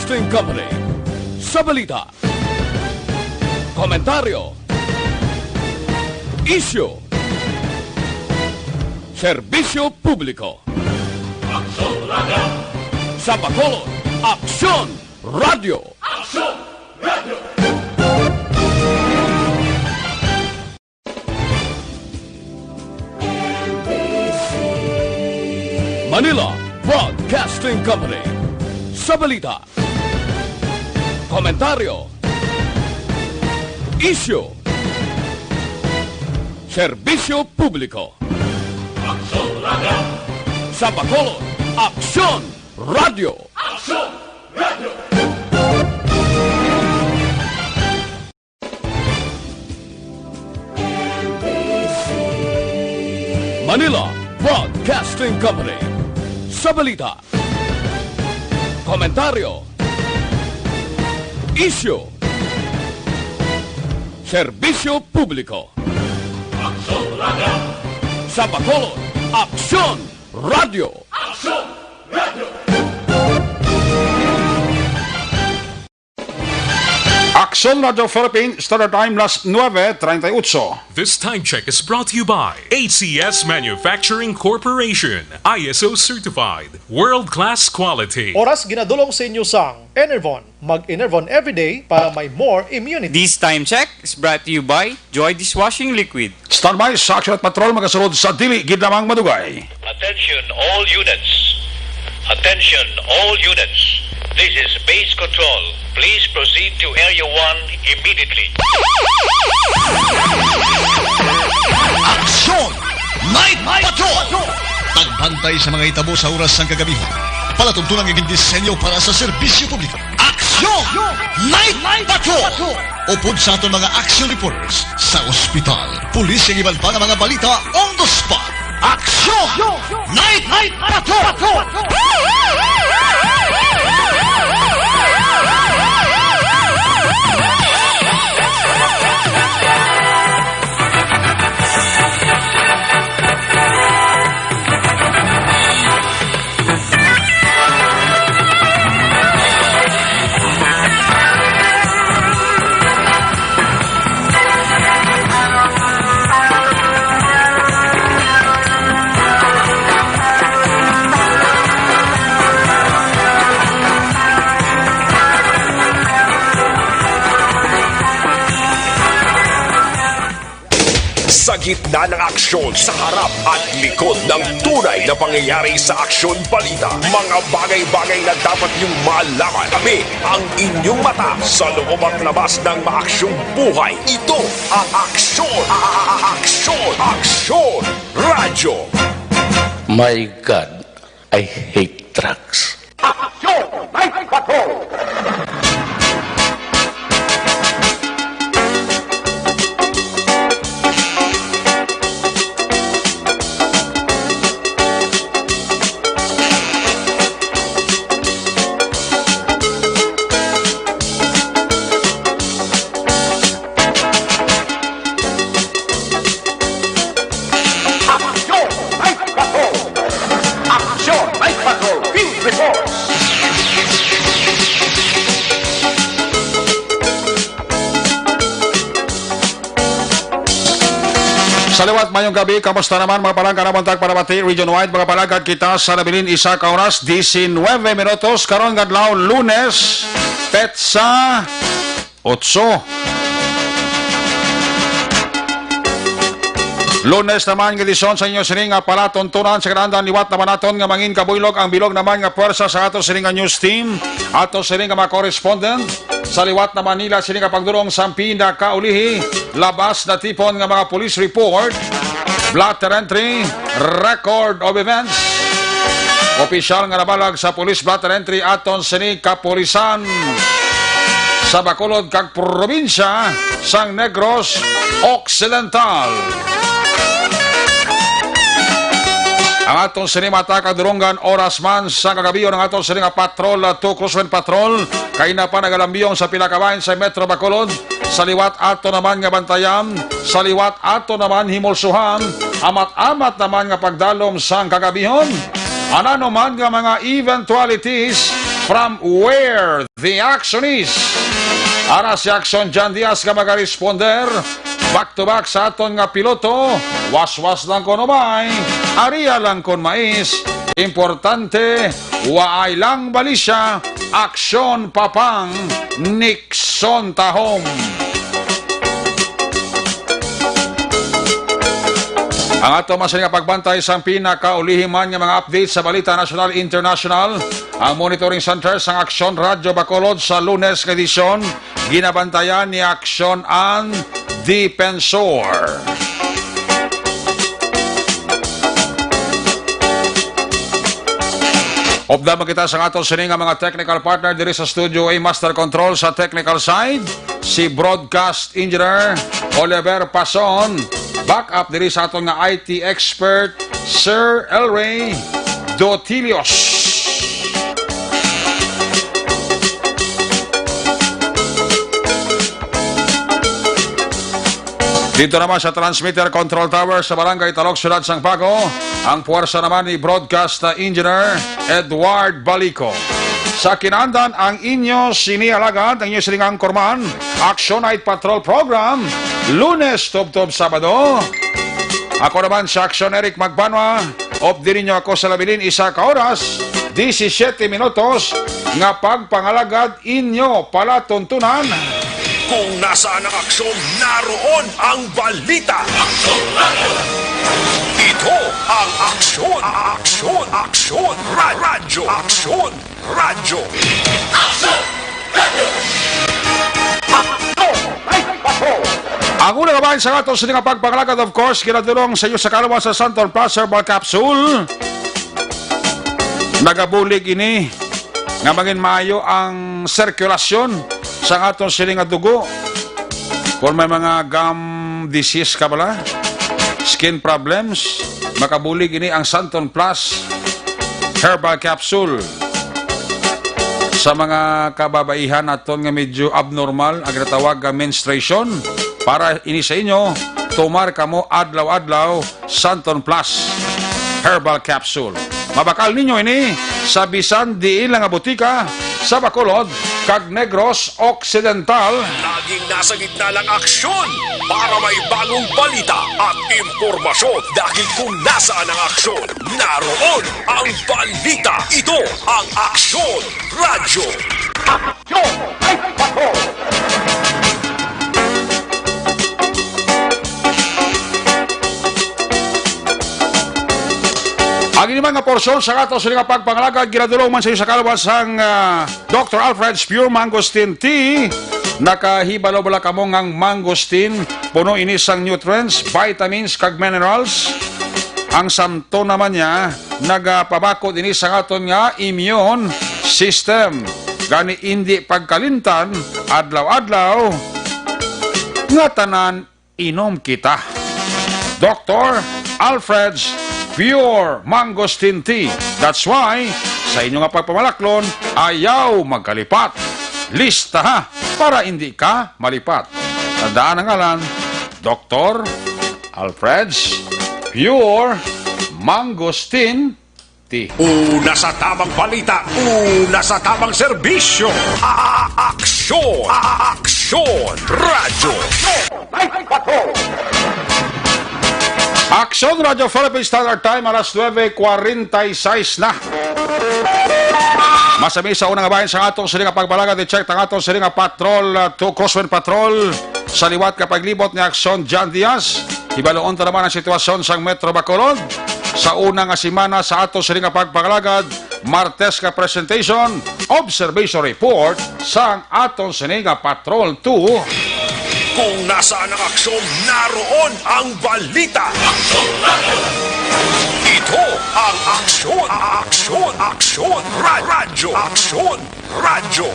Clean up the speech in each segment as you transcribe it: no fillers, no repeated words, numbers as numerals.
Broadcasting Company sa balita, komentaryo, isyu, serbisyo publiko. Aksyon Radio! Sa Bacolod, Aksyon Radio! Aksyon Radio! Manila Broadcasting Company sa balita, komentaryo, isyu, serbisyo publiko. Aksyon Radio! Sa Bacolod, Aksyon Radio! Aksyon Radio! Manila Broadcasting Company sa balita, komentaryo, isyu, serbisyo publiko. Aksyon Radio! Sa Bacolod, Aksyon Radio! Aksyon Radio! Aksyon Radio Philippines, Standard Time, las 9:38. This time check is brought to you by ACS Manufacturing Corporation, ISO certified, world-class quality. Oras ginadulong sa inyo sang Enervon. Mag-Enervon everyday para may more immunity. This time check is brought to you by Joy Dishwashing Liquid. Standby sa Aksyon at Patrol, magasunod sa dili gid lamang madugay. Attention all units. Attention all units. This is base control. Please proceed to Area 1 immediately. Aksyon! Night Patrol! Tagbantay sa mga itabo sa oras ng kagabihan. Palatuntunang iging disenyo para sa serbisyo publiko. Aksyon! Night Patrol! Upod sa aton mga action reporters sa ospital, pulis ang iban pa ng mga balita on the spot. Aksyon! Night Patrol! Sa gitna ng aksyon, sa harap at likod ng tunay na pangyayari sa Aksyon Balita, mga bagay-bagay na dapat niyong malaman. Kami ang inyong mata sa loob at labas ng maaksyong buhay. Ito ang Aksyon! Aksyon Radio! My God, I hate drugs. Aksyon! Night Patrol! Saliwat mayong gabi, kamusta naman mga palangga na buntag para bati, region-wide mga palangga kita sa nabilin isa ka oras, 19 minutos, karon gadlaw Lunes, petsa 8. Lunes naman edisyon sa inyo sining nga palatuntunan sa kanandang liwat naman naton nga mangin kabuylog ang bilog naman nga puwersa sa ato sining nga news team, ato sining nga mga correspondent sa liwat na Manila sining nga pagdurong sampi na kaulihi labas na tipon nga mga police report, blatter entry, record of events, opisyal nga nabalag sa police blatter entry aton sining kapulisan sa Bacolod kag probinsya sang Negros Occidental. Ang atong sinimata kadurunggan oras man sa kagabiyo ng atong sining patrol to Cruzman Patrol kay na pa nagalambiyong sa pinakabahin sa Metro Bacolod. Sa liwat ato naman nga bantayam, sa liwat ato naman himulsuhan, amat-amat naman nga pagdalom sang kagabihon. Ano man nga mga eventualities from where the action is. Ara si Action John Diaz nga mag-responder. Back to back sa aton nga piloto. Was-was lang kon umay, ariya lang kon mais. Importante, waay lang balisya. Aksyon papang Nixon tahom. Ang ato masaling pagbantay sa pinakaulihiman nga mga update sa balita national international. Ang monitoring center sa Aksyon Radyo Bacolod sa Lunes nga edisyon, ginabantayan ni Aksyon ang Defensor. Obdama kita sa ato sining nga mga technical partner diri sa studio A Master Control sa technical side, si Broadcast Engineer Oliver Pason. Back up diri sa aton nga IT expert, Sir Elray Dotilios. Dito naman sa transmitter control tower sa Barangay Talok, Ciudad Sangpago, ang puwersa naman ni Broadcast Engineer Edward Balico. Sa kinandan ang inyo sinialagad, ang inyo siningang korman, Action Night Patrol Program, Lunes, Tub-Tub, Sabado. Ako naman sa Action Eric Magbanwa, obdiri nyo ako sa labilin isa ka oras, 17 minutos, nga pagpangalagad inyo palatuntunan. Kung nasaan ang aksyon, naroon ang balita. Ito ang aksyon. Aksyon radyo. Aksyon radyo. Ang unang kabahin sa ato sa nga pagpangalagad, of course, ginadulong sa iyo sa kalawa sa Santon Plus Herbal Capsule. Nagabulig ini nga maging maayo ang sirkulasyon sa aton siling nga dugo. Kung may mga gum disease ka pala, skin problems, makabulig ini ang Santon Plus Herbal Capsule. Sa mga kababaihan naton nga medyo abnormal, ang natawag nga menstruation, para ini sa inyo, tumar ka mo adlaw-adlaw Santon Plus Herbal Capsule. Mabakal ninyo ini sa bisan diin lang nga butika sa Bacolod kag Negros Occidental. Laging nasa gitna lang aksyon para may bagong balita at impormasyon. Dahil kung nasaan ang aksyon, naroon ang balita. Ito ang Aksyon Radyo. Aksyon! Ang inimang nga porsyon sa ato sa nga pagpangalagad, ginadulong man sa iyo sa kalawas ang Dr. Alfred's Pure Mangosteen Tea. Nakahibalo bala kamo ngang mangosteen, puno inisang nutrients, vitamins, kag minerals. Ang santo naman niya, nagapabakod ini sa aton nga immune system. Gani hindi pagkalintan, adlaw-adlaw, nga tanan inom kita. Dr. Alfred's Pure Mangosteen Tea. That's why, sa inyo nga pagpamalaklon, ayaw magkalipat. Lista ha, para hindi ka malipat. Tandaan ang ngalan, Dr. Alfred's Pure Mangosteen Tea. Una sa tamang balita, una sa tamang serbisyo. Aksyon! Aksyon Radyo! Aksyon Radio Philippine Standard Time, alas 9:46 na. Masami sa unang bahin sa atong siling pagbalagad, i-check ang atong siling patrol, to Crosswind Patrol sa liwat kapag libot ni Aksyon John Diaz. Ibaloon ta naman ang sitwasyon sa Metro Bacolod. Sa unang simana sa atong siling pagbalagad, Martes ka presentation, observation report sa atong siling Patrol 2. Kung nasaan ang aksyon, naroon ang balita. Ito ang Aksyon. Aksyon Radyo. Aksyon Radyo.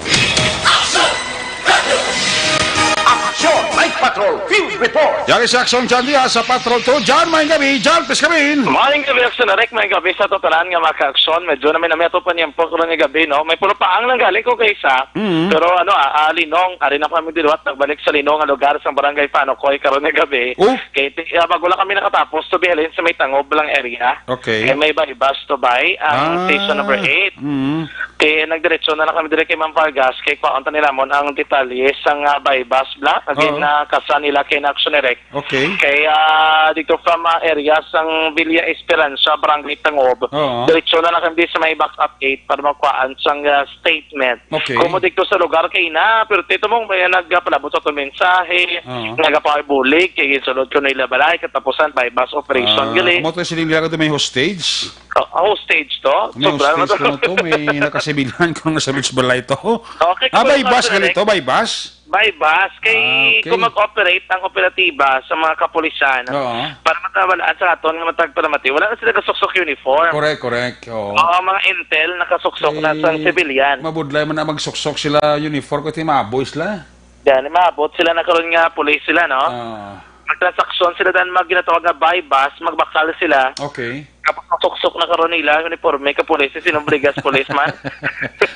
Action Night Patrol Field Report. Yari sa aksyon dyan diya sa Patrol 2. Dyan, may gabi. Dyan, please kami. Maling gabi, Action Rek, may gabi sa totalan nga maka-aksyon. Medyo namin nameto pa niyang po ng gabi, no? May puno pa ang nanggaling ko kay isa. Pero Linong, ari na kami diluat, nagbalik sa Linong, ang lugar sa barangay Panokoy, karon ng gabi. Kaya bago lang kami nakatapos, to be halin sa may Tangob lang area. Okay. Kaya may bus to buy, ang station number 8. Kaya nagdiretso na lang kami dire kay Ma'am Vargas, kay kwaonta nila mo ang detalye sang bypass block. Again, kasa nila kay Action Rek. Okay. Kaya dito from area sang Villa Esperanza, Barangay Tangob. Diretso na lang kami sa may box update para makuhaan sang statement. Okay. Kumo dito sa lugar kay na, pero tito mong may nagpalabot sa mensahe, nagapakibulig, kay sulod ko nila balay, katapusan bypass operation gali. Mo to siling nila may hostage. Hostage to? May hostage ko na to, may nakasibilan ko nga sa beach balay to. Okay, by bus ganito, by bus? By bus, kay kung mag-operate ang operatiba sa mga kapulisan para matawalaan sa aton nga matagparamati, wala na sila kasuksok uniform. Correct. Oo, mga intel nakasuksok na sa civilian. Mabudlay man na magsuksok sila uniform ko ti mga boys la. Yan, maabot sila na karon nga police sila, no? Magtransaksyon sila dan ginatawag nga by bus, magbakal sila. Okay. Kapag masuksok na karon nila, uniforme ka police, sinumbrigas policeman.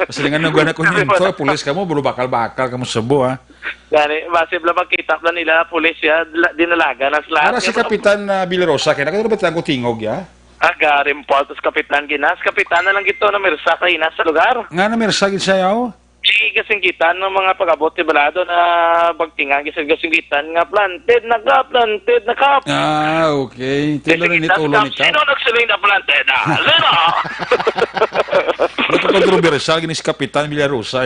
Pasalingan nung gana ko yun. So, police ka mo, bulo bakal-bakal ka mo sabo, ha? Gani, masibla magkita lang nila, police ya, dinalaga na sila. Para si Kapitan Villarosa, kaya nakita ba ko tingog, ya? Agarim po, tapos Kapitan Ginas. Kapitan na lang ito na mirsa kayo sa lugar. Nga na mirsagin siya, Kasing gitan ng mga pag-abot ti balado na pagtingan kasing gitan nga planted na kap. Okay. Tilo rin ito ulo ni Kap. Sino nagsiling na planted? Lino! Ito kontrobersal gini si Kapitan Villarosa,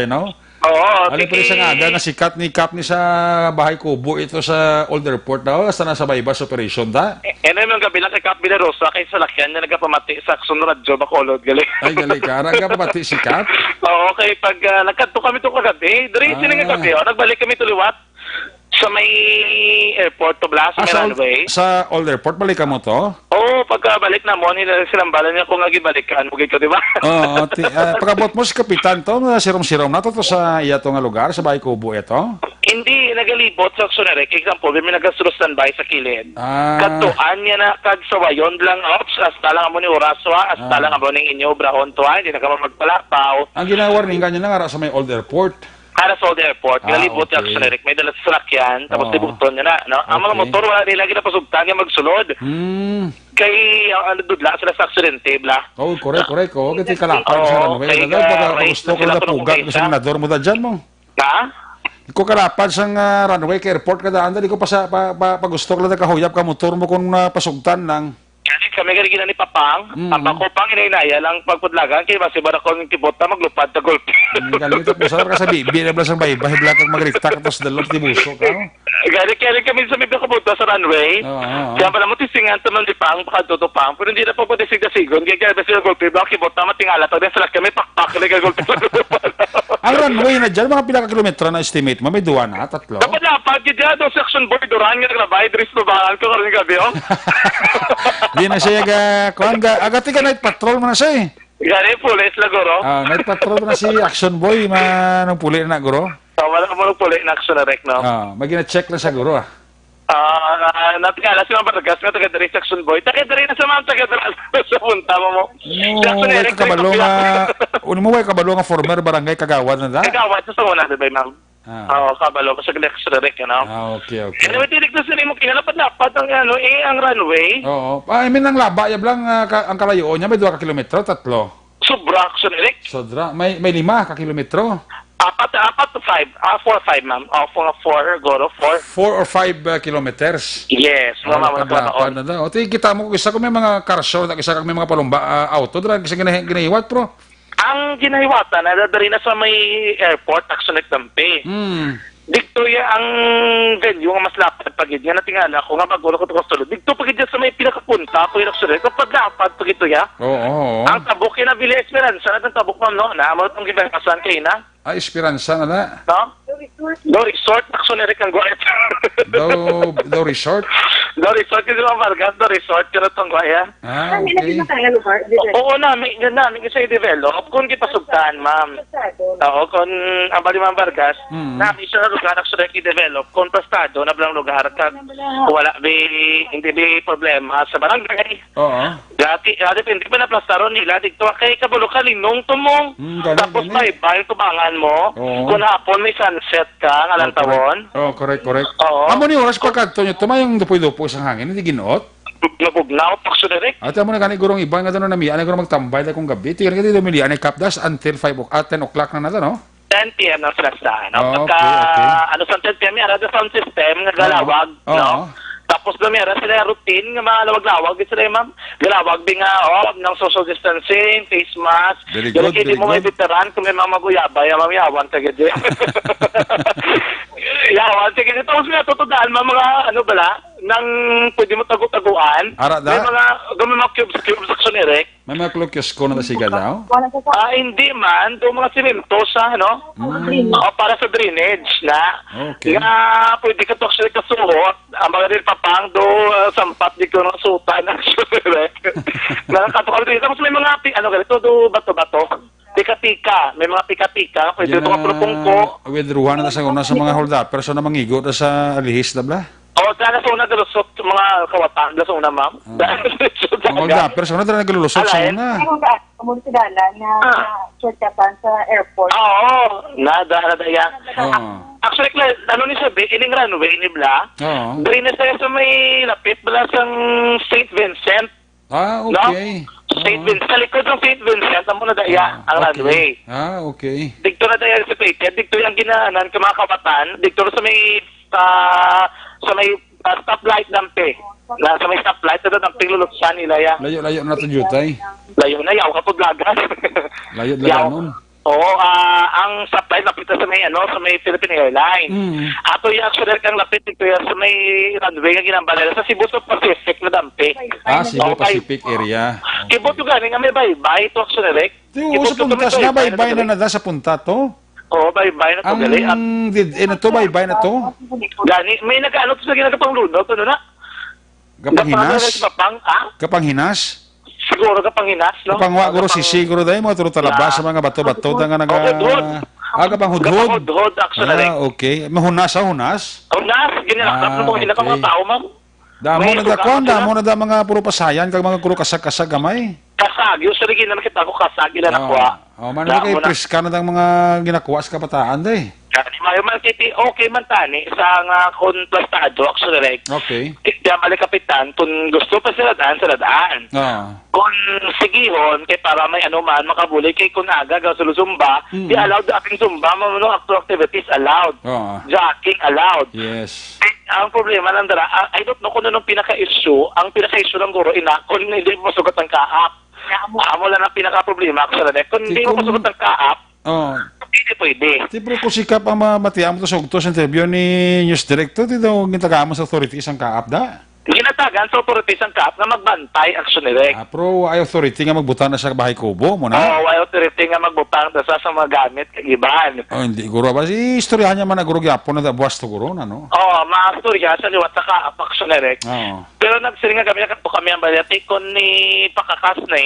Oo. Alin pa rin sa nga nga sikat ni Kap ni sa Bahay Kubo ito sa Old Airport daw. Hasta na sa bypass operation ta. Ano yung gabi lang kay Kap Villarosa kay sa lakyan na nagapamati sa Action Radio Bacolod gali. Ay gali ka. Nagapamati si Kap? Oo, kay pag nagkanto kami ito kagabi, diri sila nga gabi, nagbalik kami tuliwat sa may airport to Blas, may runway. Sa Old Airport, balik ka mo to? Oo, pagkabalik na mo, sinambalan niya kung nagibalikan, mugay ko, di ba? Oo, pagkabot mo si Kapitan to, sirom-sirom na to sa iya to nga lugar, sa Bahay Kubo ito? Hindi, nagalibot sa Action Rek. Example, may nagasurustanbay sa kilid. Katuan niya na kagsawayon lang, hasta lang mo ni Uraswa, hasta lang mo ni inyo, brahon to, hindi na ka magpalakaw. Ang ginawarning ganyan na nga sa may Old Airport. Sa Old Airport, galibot yung Action Rek. May dala sa sakyan, tapos tibuton niya na, no? Ang mga motor, wala nila ginapasugtan niya magsulod. Kay, dudla sila sa aksidente, bla. Correct. Kasi kalapag sa runway. Gusto ko na pugat ko sa minador mo da dyan mo. Ko kalapad sang runway kay airport ka daan, di ko pa gusto ko lang kahuyap ka motor mo kung pasugtan lang. Kami gina ni Papang, ang ko pang inainaya lang pagpudlagan, kaya masibara ko ng kibota, maglupad na golpe. Galito po, sa ka sa bibi, na blasang bahay lang kang magriktak, tapos dalawang tibuso ka. Kaya kami sa may kabota sa runway, kaya pala mo tisingan ito ng Pang, pakadutupang, pero hindi na po pwede sigasigon, kaya basi ng golpe, baka kibota matingala, tapos sa kami, pakpak, ka golpe. Ang runway na dyan, mga pila ka kilometro na estimate mo, may 2 na, 3. Dapat lapad, kaya doon section boy, duran nga naglabay, dris tubangan ko karoon gabi, Di na siya agati ka night patrol mo na siya Gani, pulis na guro. Night patrol na si Action Boy, nung puli na guro. Wala mo nung puli na Action Rek, no? May gina-check lang sa guro, natingala si mga Vargas nga taga-dari sa Action Boy. Taga-dari na sa mga taga-dari sa punta mo. Mo may kabalo nga former barangay Kagawad na da? Kagawad, sa una, diba, ma'am? Kabalo, sa Action Rek, Okay. Anyway, tinig na sila mo, kinalapad-lapad ang runway. I mean, ang laba, lang ang kalayo niya, may 2 kilometro, 3. Sobra Action Rek. Sobra, may 5 kilometro. 4 to 5. 4 or 5, ma'am. 4, goro, 4. 4 or 5 kilometers? Yes. Lapad na daw. Kita mo, isa ko may mga car show, isa ko may mga palumba, auto, kasi ginahiwat, bro. Ang ginahiwatan, nadadari na sa may airport, Action Rek Tampi. Dito ang venue nga mas lapad pagid nga natingala ko nga magulo ko to sulod. Dito pagid sa may pinakapunta ko yung Action Rek kapag dapat pagid to ya. Ang tabok na Villa Esperanza na tabok mo no na mo tong gibasan kay na. Esperanza na. No? Do resort Action Rek ang guwait. do resort. Do resort kasi mga Vargas, do resort ka na itong kwaya. Ah, okay. Oo namin kasi i-develop kung kita sugtaan, ma'am. Oo, kung ang bali mga Vargas, namin siya na lugar actually i-develop kung prestado na bilang lugar kag wala hindi problema sa barangay. Oo. Dati hindi pa na plastaro nila dito kay kabulo ka linong tumong. Tapos bay tubangan mo. Kung hapon may sunset ka ngalang tawon. Oh, correct. Oo. Amo ni oras pagkadto nyo, tumayong dupoy-dupoy sa hangin, hindi ginuot. Nagugnaw actually. At amo na gani gurong iba nga doon na namiya, gurong magtambay na kung gabi. Tingnan ka dito mili, anay kapdas until 10 o'clock na nato, no? 10 p.m. na sila sa ano. Okay. Ano sa 10 p.m. yan, ada sound system nga galawag, no? Tapos lumera sila routine nga mga lawag-lawag sila ma'am. Galawag din nga ng social distancing, face mask. Very good. Hindi mo may veteran kung may mga maguyabay, ma'am yawan tagad. Yawan tagad. Tapos may tutudaan mga ano bala nang pwede mo tagu-taguan. Ara da? May mga cubes action erect. May mga klokes ko na siga daw? Hindi man. Doon mga simento sa, ano? Para sa drainage na. Okay. Nga, pwede ka to actually kasuhot. Ang mga rin papang do, sampat di ko ng sutan. Nakakatukal dito. Tapos may mga, ganito do, bato-bato. Pika-pika. May mga pika-pika. Pwede ito kapulupong ko. Withdrawan na sa una sa mga hold-upper. So na mangigo na sa alihis na bla? Oo, dahil sa una galusot mga kawatan. Dahil sa una, ma'am. Ang hold-upper, sa una dahil nagalulusot sa una. Kumulisidala na shortcutan sa airport. Oo, nada yan. Oo. Actually, ano ni sabi, ining runway ni Bla, dari na sa may lapit bala sang St. Vincent. Ah, okay. No? St. Vincent, sa likod ng St. Vincent, amo na daya ang runway. Ah, okay. Dito na daya situated, dito yung ginaanan ka mga kabatan, dito sa may stoplight dampe. Na sa may stoplight, ito damping luluksan nila ya. Layo na ito jutay. Layo na, yaw ka po glagas. Layo nun. Oo, ang supply lapit sa may sa may Philippine Airlines. Ato yung actually kang lapit dito sa may runway nga ginambalera sa Cebu to Pacific na dampe. Cebu Pacific area. Kibot yung galing nga may bye-bye to actually. Sa punta na bye-bye na nada sa punta to. Oo, bye-bye na to gali. Bye-bye na to. Gani, may nag-ano to sa ginagapang lunod, ano na? Kapanghinas? Kapanghinas? Siguro kapanghinas, no? Kapangwa, guro siguro dahil mo turo talabas sa mga bato-bato na nga naga... Kapanghudhod. Kapanghudhod, actually. Okay. Mahunas. Hunas, ginilakap na mga tao, ma'am. Damo na mga puro pasayan, kag mga puro kasag-kasag gamay. Kasag, yung sarili na nakita ko kasag, ila nakuha. Manang kay priska na mga ginakuha sa kabataan day. Mayo man kiti okay man tani sa nga kontrastado actually. Okay. Kaya mali kapitan kung gusto pa sila daan. Kung sigihon kay para may man makabuli kay kun aga ga sulusumba, di allowed aking sumba mga outdoor activities allowed. Jogging allowed. Yes. Ang problema lang dara, I don't know kung anong pinaka-issue. Ang pinaka-issue ng guro kung hindi mo sugot ang kaap. Amo lang ang pinaka-problema actually. Kung hindi mo sugot ang kaap, hindi pwede. Pero kung sikap ang matiyam to sa interview ni News Director, dito ginatagaan mo sa authorities ang kaap da? Ginatagan sa authorities ang kaap na magbantay actually. Pero ay authority nga magbutang na sa bahay kubo mo na? Ay authority nga magbutang na sa mga gamit kagiban. Hindi, guro ba? Istoryahan niya man na guro gyapon na buwas to guro na, no? Maastorya sa liwat sa kaap actually. Pero nagsiringa kami ang balati kung ni pakakas na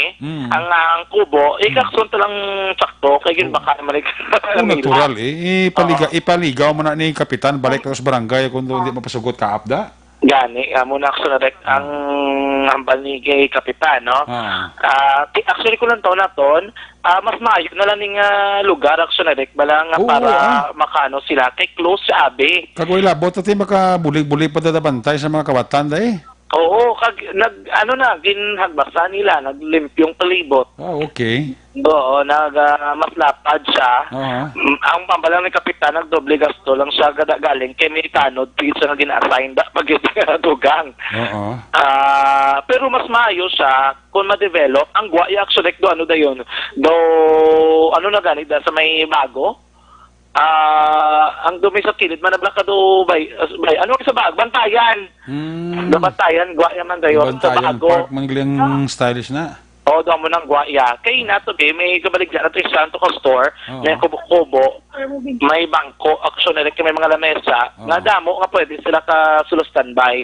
ang kubo, ikaksun talang sakto, kaya baka naman natural ipaligaw mo na ni kapitan, balik na sa barangay kung hindi mapasugot kaap da? Gani, muna actually ang hambal ni kay kapitan, no? Actually ko lang taon na ton, mas maayo na lang ng lugar actually bala nga para makano sila kay close sa abi. Kagoy labot ati makabulig-bulig pa dadabantay sa mga kawatan da eh. Oo, ginhagbasa nila, naglimpyong palibot. Okay. Oo, mas lapad siya. Ang pambalang ni kapitan, nagdoble gasto lang siya galing kay Amerikano, pizza na gina-assign pag dugang. Pero mas maayo siya kung ma-develop. Ang guwaya actually, ano da yun? Ano na ganit sa may bago? Ang dumi sa kilid manabla ka do bay ano sa bag bantayan bantayan gwa yaman dayon sa bago park mangling stylish na O, doon mo ng guaya. Kaya na to, may kabaligyan na to yung Santo Castor, may kubo-kubo, may bangko, action na may mga lamesa, nga damo nga pwede sila ka-sulo standby.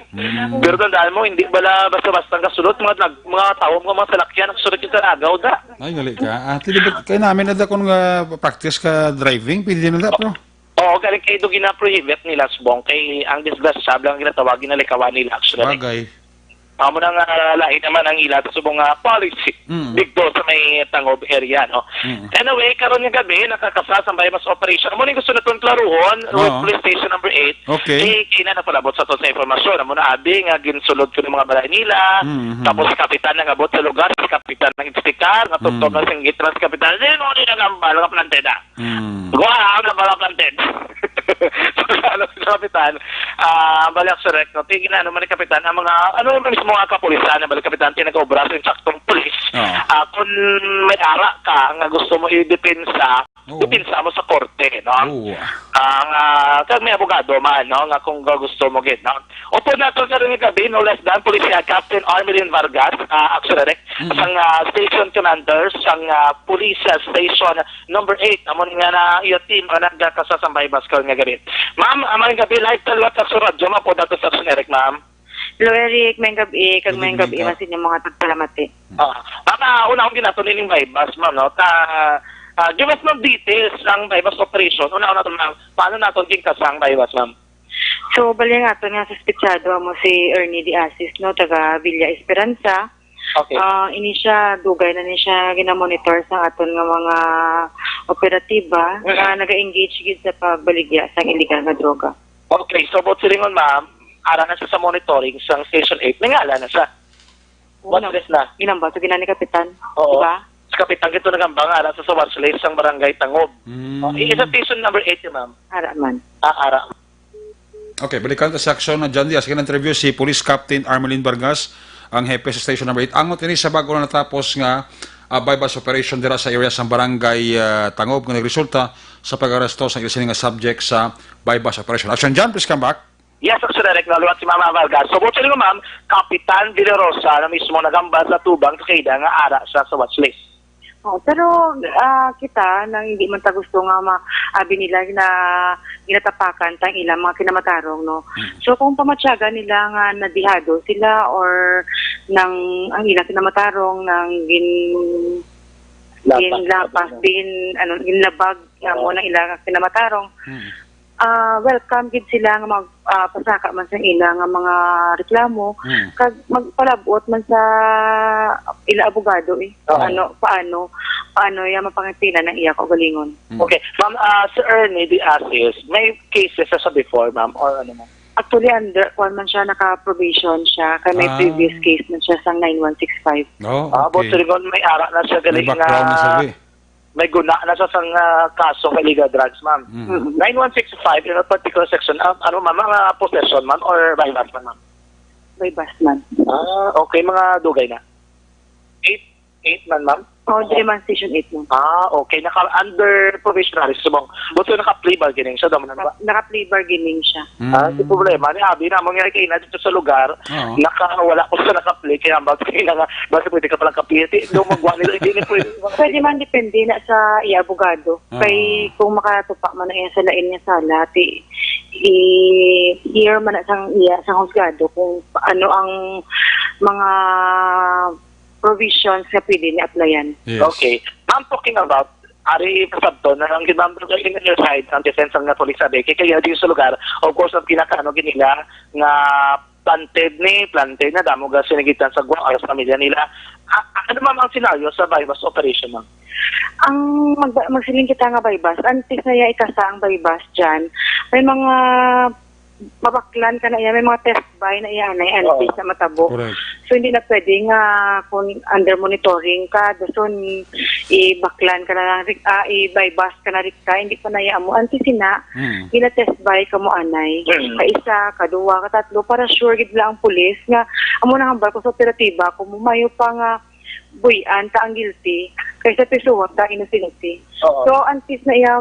Pero tandaan mo, hindi bala basta-basta kasulot, mga tao, mga salakyan, nagsulat yung taragaw da. Ay, gali ka. Kaya namin na da kung practice ka driving, pwede na da, bro. Oo, galing kayo doon gina-prohibit nila, Subong, kay ang disgrasya, lang ginatawagin na likawan nila, actually. Bagay. Amo nang lahi naman ang ila sa subong policy dito sa may Tangob area, no? Anyway, karon nga gabi nakakasa sa bypass operation. Amo ni gusto na tong klaruhon, police station number 8. Okay. Kina na palabot sa to sa informasyon. Amo na abi nga ginsulod ko ng mga balay nila. Tapos kapitan nga abot sa lugar, si kapitan ng inspektar, nga tuktok na sing gitras kapitan. Sino ni nagambal nga planteda? Guha nga bala planted. Ano sa kapitan, balik sa rek, no? Tingnan naman ni kapitan ang mga ano yung mga kapulisan na balik kapitan tinag-obra sa saktong pulis. Kung may ara ka nga gusto mo i-depensa, depensa mo sa korte, no? Kag may abogado man, no? Nga kung gusto mo gid, no? Opo nato sa rin gabi, no less than Policia Captain Armelin Vargas, Axelrec, sang station commander, sang police station number 8, amon nga na iyo team nga nagkasasambay baskal nga gabi. Ma'am, amang gabi live talwat sa radyo mo po dato sa Axelrec, ma'am. Hello, Eric. May gabi. Kag may gabi. Masin yung mga tagpalamati. Mama, una akong ginatuloy ng bypass, ma'am, no? Give us more details ang bypass operation. Una-una ito, ma'am. Paano natin gintasang bypass, ma'am? So, bali nga ito nga suspitsado mo si Ernie Di Asis, no? Taga Villa Esperanza. Okay. Ini siya, dugay na niya siya ginamonitor sa aton nga mga operatiba na naga-engage gid sa pagbaligya sa illegal na droga. Okay, so about silingon, ma'am, ara na siya sa monitoring sa Station 8. Nangala na siya. What is na? Ginamba, so ginani Kapitan. Oo. Diba? Sa Kapitan gito nagambang ara sa Watchlist sang Barangay Tangob. Isa Station number 8 ma'am. Ara man. Ara. Okay, balikan ta sa aksyon na dyan. As interview si Police Captain Armelin Vargas, ang hepe sa Station number 8. Angot ini sa bago na natapos nga bypass operation dira sa area sa Barangay Tangob nga nagresulta sa pag-aresto sa isa nga subject sa bypass operation. Action dyan, please come back. Yes, Sir Derek, naluwat si Mama Vargas. So, buti nga ma'am, Kapitan Villarosa na mismo nagambal sa tubang kakida nga ara sa watchlist. Pero kita nang hindi man ta gusto nga maabi nila na ginatapakan tang ilang mga kinamatarong, no. So kung pamatyaga nila nga nadihado sila or nang ang ilang kinamatarong nang ginlabag mo ng ilang kinamatarong, welcome gid sila nga magpasaka man sa ilang nga mga reklamo kag magpalabot man sa ila abogado paano ya mapangitila ng iya kaugalingon. Okay, ma'am, Sir Ernie Di Asis, may cases sa before, ma'am, or ano ma'am? Actually, under man siya, naka-probation siya, kaya may previous case na siya sa 9165. Buti rin may ara na siya galing na may guna na siya sa kaso ng illegal drugs, ma'am. 9165 in a particular section, ano ma'am, mga possession, ma'am, or bypass, ma'am? Bypass, ma'am. Okay, mga dugay na. 8 man, ma'am? Di man Station 8, ma'am. Okay. Under provisionary, subong. Buto naka-plea bargaining siya, daman ba? Naka-plea bargaining siya. Di problema. Abi na, mangyari kayo na dito sa lugar, wala ko sa naka-plea, kaya bakit na nga, bakit pwede ka palang ka-plea? Doon magwa nila, hindi na pwede. Pwede man, depende na sa abogado. Kaya kung makatupak man na iya sa lain niya sala, i-hear man na sa husgado kung ano ang mga provisions na pwede ni-applyan. Yes. Okay. Ma'am, talking about, ari pasabto na ang ginamit in your side, ang defense ng police sabi, kaya din sa lugar, of course, ang pinakaano ginila, nga planted na damo ga sinigitan sa guwang sa pamilya nila. Ano ma'am ang senaryo sa bypass operation, ma'am? Ang magsiling kita nga bypass, antes na ya ikasa ang bypass dyan, may mga mabaklan ka na iya, may mga test buy na iya na antes na matabo. Correct. So hindi na pwede nga kung under monitoring ka, dason i-baklan ka na lang, i-bypass ka na rin ka, hindi pa na iya mo. Antes na, gina-test buy ka mo anay, ka-isa, ka-duwa, ka-tatlo, para sure gid lang ang pulis nga, amo na hambal ko sa operatiba, kung mumayo pa nga buyan ka ang guilty, kaysa pisuwat ka innocent. So, antes na iya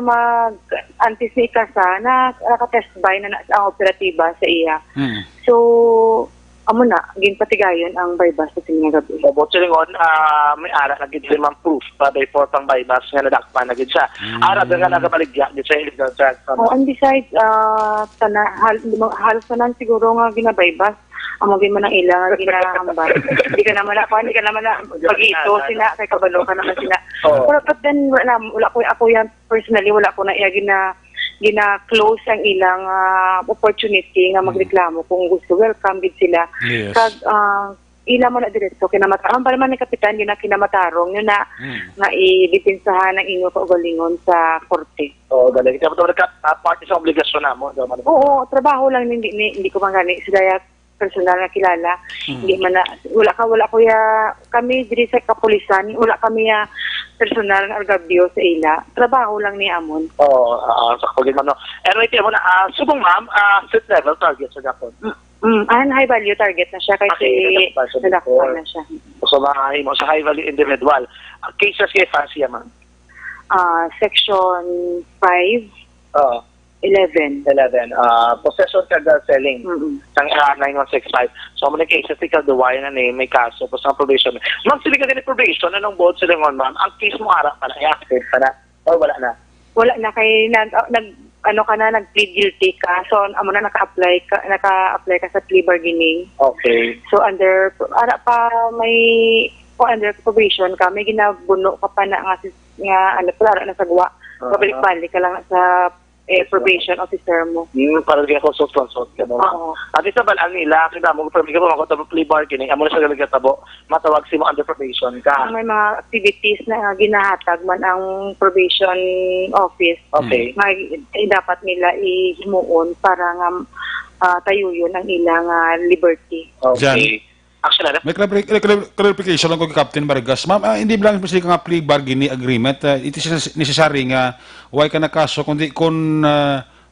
antes na ikasa, nakatest buy na ang operatiba sa iya. So, amo na ginpatigayon ang bypass sa sininga gabi. Bot silingon, may ara na gid limang proof pa before pang bypass nga nadakpan na gid siya. Ara nga nagabaligya gid sa illegal drugs. And besides, halos na siguro nga gina-bypass. Amagin mo ng ilang ginahambal. Hindi ka naman pag-ito sila, kay kabalo ka naman sila. Pero but then, wala ko, ako yan, personally, wala ko na gina-close ang ilang opportunity nga magreklamo. Kung gusto, welcome din sila. Yes. Kag, ila mo na diretso, kinamatarong. Para man ni Kapitan, yun na kinamatarong, yun na nga ibipinsahan ng inyo kaugalingon sa korte. Oo, galing. Kaya party sa obligasyon na mo. Oo, trabaho lang, hindi ko mangani. Sila personal na kilala. Hindi man na, wala ko kami diri sa kapulisan, wala kami personal na argabyo sa ila. Trabaho lang ni Amon. Oo, sa kapagin man. Anyway, tiyan mo na, subong ma'am, street level target sa Japon. High value target na siya kasi nadakpan na siya. So, mo sa high value individual. Cases kay Fancy, ma'am? Section 5. 11. Possession kag selling. Sang 9165. So, muna cases ikaw duway na may kaso po sa probation. Ma'am, sila ka din probation, anong board sila ngon, ma'am? Ang case mo harap pa na, active pa na? O wala na? Wala na, kay nag-plead guilty ka. So, amo na naka-apply ka sa plea bargaining. Okay. So, under probation ka, may ginabuno ka pa na pala na sagwa. Pabalik-balik ka lang sa probation officer mo. Para kaya consult ka mo. At isa ba ang nila, kita mo, pero ka mo ako plea bargaining, amo na sa galaga tabo, matawag si mo under probation ka. May mga activities na ginahatag man ang probation office. Okay. Dapat nila ihimuon para nga tayo yun ang ilang liberty. Okay. Actually, may clarification lang ko kay Captain Vargas. Ma'am, hindi lang kasi nga plea bargaining agreement. It is necessary nga why ka na kaso kundi kung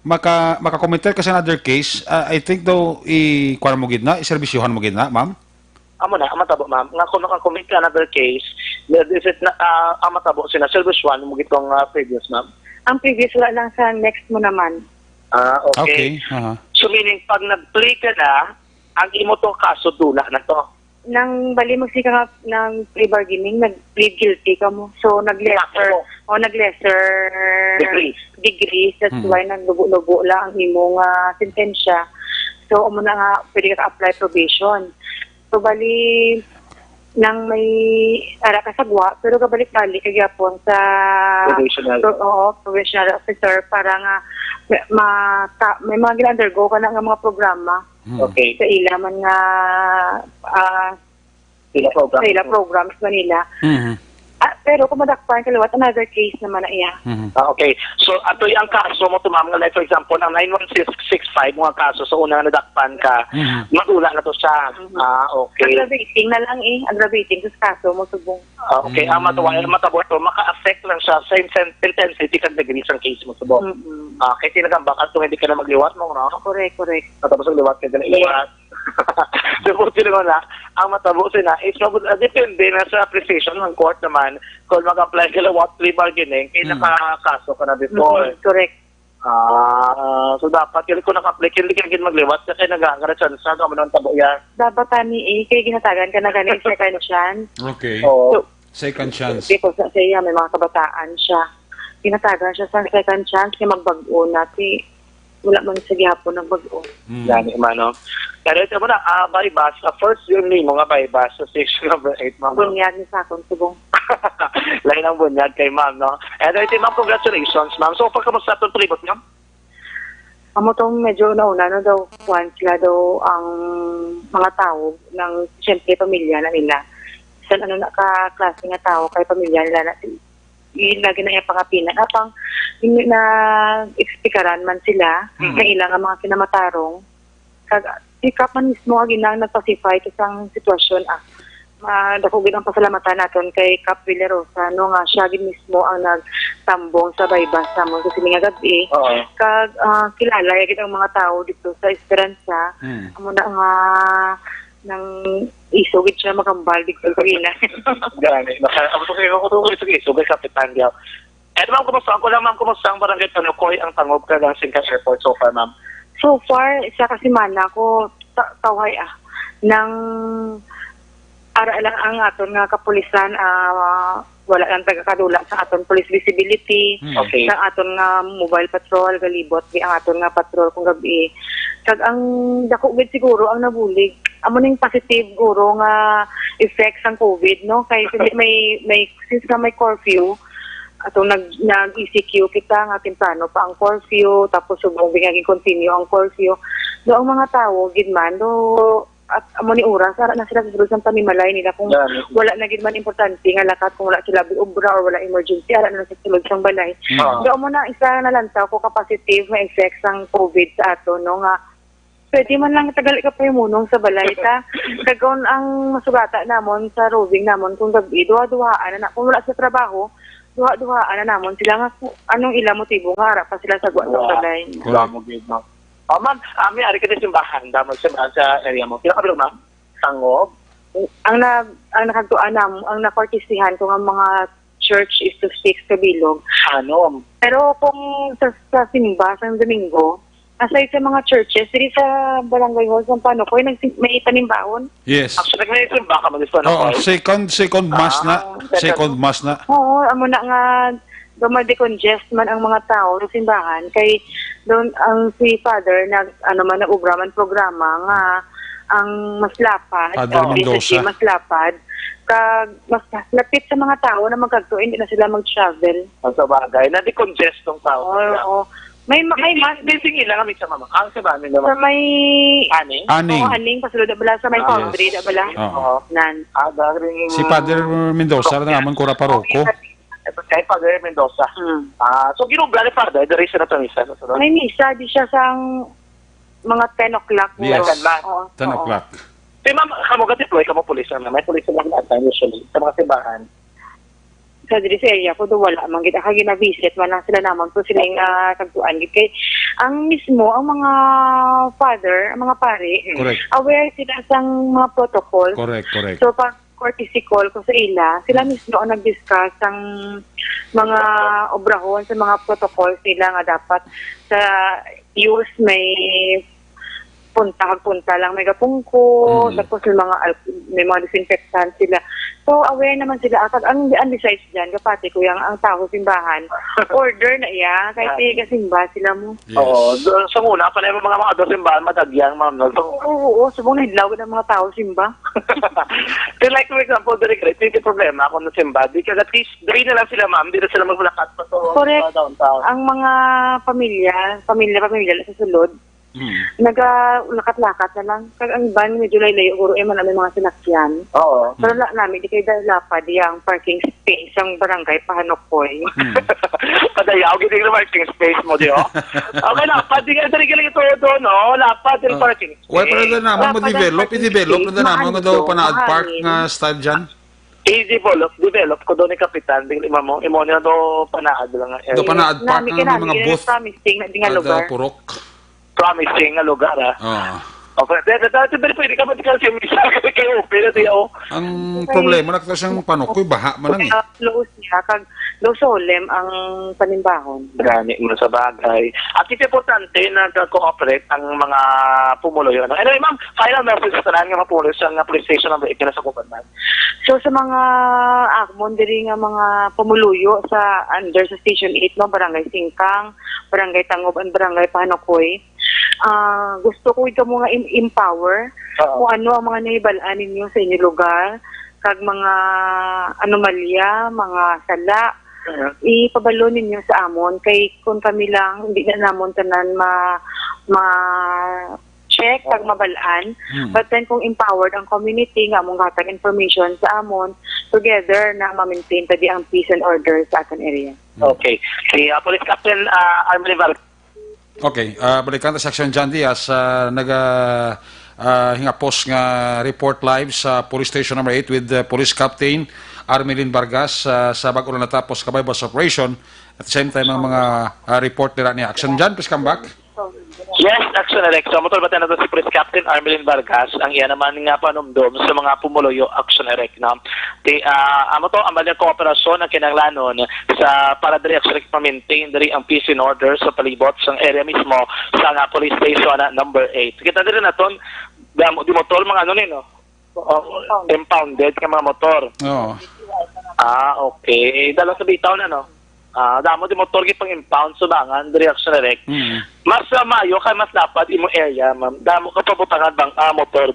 makakommenter ka sa another case, I think daw i-kuwar mo gid na, iservisyohan mo gid na, ma'am? Amo na, amatabo, ma'am. Nga kung makakommit ka another case, is it na amatabo sina servisyohan mo gitong previous, ma'am? Ang previous wala lang sa next mo naman. Okay. So meaning, pag nag-plea ka na, ang imo to kaso dula na to. Nang bali mo ka ng plea bargaining, nag-plead guilty ka mo. So, nag-lesser degree. That's why naglubo-lubo lang ang imong sentensya. So, amo na nga, pwede ka apply probation. So, bali, nang may ara ka sagwa, pero kabalik-balik kagapon sa provincial officer para nga may mga gina-undergo ka na nga mga programa. Okay. Sa ila man nga sa ila programs manila. Pero kung madakpan kaliwat, another case naman na iya. Okay. So, ato yung kaso mo tumam nga, like for example, ang 91665 mga kaso, so una nga nadakpan ka, madula na to siya. Okay. Aggravating na lang aggravating sa kaso mo subong. Okay. Ang matabo ito, maka-affect lang siya sa intensity kag degree sa case mo subong. Okay, tinagang bakal kung hindi ka na magliwat mo, no? Correct. Tapos ang liwat ka na iliwat. So, na, ang matabo sila, depende na sa appreciation ng court naman kung mag-apply ka lang what plea bargaining, nakakaso ka na before. Correct. So dapat kung naka-apply, hindi ka magliwat kasi nag-agresyon sa kamo ng tabo yan. Dapat kaya ginatagan ka na ganing second chance. Okay. So, second chance. Because sa iya, may mga kabataan siya. Ginatagan siya sa second chance kaya magbago natin. Wala man sa gihapon ng bago. Gani man, no? Pero ito mo na, bypass, first yung name mo nga bypass sa section number 8, ma'am. Bunyag ni Sakon Subong. Lain ang bunyag kay ma'am, no? And ito, ma'am, congratulations, ma'am. So, pagkamusta itong tribute niyo? Amo tong medyo nauna na daw, once sila daw ang mga tao ng, siyempre, pamilya na nila. Sa nakaklase nga tao kay pamilya nila na lagi na yung pangapinan. Apang na-explikaran man sila na ilang ang mga kinamatarong. Si Kap man mismo ang ginang nagpacify isang sitwasyon. Dakugin ang pasalamatan natin kay Kap Villarosa no nga siya mismo ang nagtambong sa baybas sa mo sa sininga gabi. Kag kilala yagid ang mga tao dito sa Esperanza. Amo na nga nang isugid siya magambal dito sa ina. Gani. Ako to kayo isugid Kapitan Diaw. Ma'am, kumusta? Ako lang, ma'am, kumusta ang barangay Tanukoy ang tangob ka lang Singka Airport so far, ma'am? So far, isa kasi man ako tawhay ng ara lang ang aton nga kapulisan wala lang tagakadula sa aton police visibility sa aton nga mobile patrol galibot ang aton nga patrol kung gabi kag ang dako gid siguro ang nabulig amo ning positive guro nga effects ang COVID no kay may since nga may curfew ato nag-ECQ kita nga temprano pa ang curfew tapos subong bigaging continue ang curfew do ang mga tawo gid man do at amo ni oras ara na sila siguro sa panimalay nila kung wala na gid man importante nga lakat kung wala sila obra or wala emergency ara na sa sulod sang balay do mo na isa na lantaw ko ka positive nga effects ang COVID sa ato no nga pwede man lang tagal ka pa munong sa balay ta kagon ang masugata namon sa roving namon kung gabi duha-duhaan na kung wala sa trabaho duha-duhaan na namon sila nga anong ila motibo nga ara pa sila sa balay mo gid no. Ma'am, may ari ka din simbahan, damag simbahan sa area mo. Pinakabilog, ma'am? Sangob? Ang nakagtuan ang nakortisihan ko ng mga church is to stick sa bilog. Ano? Pero kung sa simba, sa Domingo, aside sa mga churches, diri sa barangay hall, sa Panokoy, may tanimbahon? Yes. Actually, may simba ka mag-Panokoy? Second mass na. Second mass na. Oo, amo na nga, dumade-congest man ang mga tao sa simbahan kay doon ang si Father nag-ubraman programa nga ang mas lapad mas lapad kag mas lapit sa mga tao na magkagto hindi na sila mag-travel sa bagay na de-congest ng tao may mas din ilang kami sa mama ang sabahin naman sa may aning pasulod na bala sa may foundry na bala nan si Father Mendoza na naman kura paroko kay Father Mendoza. So, ginugla ni Father, the reason na ito misa. May misa, di siya sang mga 10 o'clock. Yes, 10 o'clock. So, ma'am, kamo ka-deploy, kamo pulis na. May pulis lang natin usually sa mga simbahan. Sa diri sa area ko, wala. Manggit ako gina-visit, wala sila naman. So, sila yung tagtuan. Kaya, ang mismo, ang mga father, ang mga pare, aware sila sa mga protocol. Correct. So, courtesy call ko sa ila, sila mismo ang nag-discuss ang mga obrahon sa mga protocols nila nga dapat sa use may punta lang may gapungko tapos may mga disinfectant sila so aware naman sila ang besides dyan kapati ko ang tao simbahan order na iya kahit tiga simba sila mo sa una pa na yung mga simbahan matagyang ma'am oo subong nahidlaw ng mga tao simba so like for example hindi problema kung simba di ka at least dari na lang sila ma'am di na sila magbulakat pa correct ang mga pamilya sa sulod naglakat-lakat na lang. Kag ang van medyo layo guro man may mga sinakyan. Pero namin di kay lapad ang parking space ang barangay Panokoy. Padayaw gid ang parking space mo di okay na padi ka diri ito do no lapad ang parking space. Wala pa na naman i-develop na naman daw panaad park nga style dyan. I-develop ko doon ni Kapitan dili mo imo na do panaad lang do panaad park nga mga booth lugar. Promising nga lugar okay, dati pwede ka matikal siya misa kayo pero diyo ang problema na kasi siyang Panokoy baha man lang close niya kag low solemn ang panimbahon gani mo sa bagay at importante na cooperate ang mga pumuloy anyway ma'am final message sa tanan nga mga pulis sa police station ng Baikina sa Kubanman so sa mga agmon diri nga mga pumuluyo sa under sa Station 8 no Barangay Singkang Barangay Tangob and Barangay Panokoy gusto ko ito mga empower kung ano ang mga nahibalaan ninyo sa inyong lugar kag mga anomalya, mga sala ipabalo ninyo sa amon kay kung kami lang hindi na namon tanan check kag mabalaan but then kung empowered ang community nga among hatag information sa amon together na ma-maintain tadi ang peace and order sa aton area. Okay. Si Police Captain Armelin Vargas. Okay, balikan ta sa Action John Diaz hingapos nga report live sa Police Station number 8 with Police Captain Armelin Vargas sa bago na natapos ka bypass operation at the same time ang mga report nila ni Action John. Please come back. Yes, Action Erect. So, motor bata na to si Police Captain Armelin Vargas. Ang iya naman nga panumdom sa mga pumuloyo Action Erect. No? Amo to, ang balang kooperasyon ang kinanglanon sa para diri Action Erect ma-maintain diri ang peace and order sa palibot sa area mismo sa nga police station number 8. Kita diri na ton Di motor, mga ano no? Impounded ka mga motor. Oo. Okay. Dala sa bitaw na, no? Damo di motor pang impound subangan reaction direct. Mas mayo kay mas dapat imo area ma'am. Damo ka pabutangan bang motor.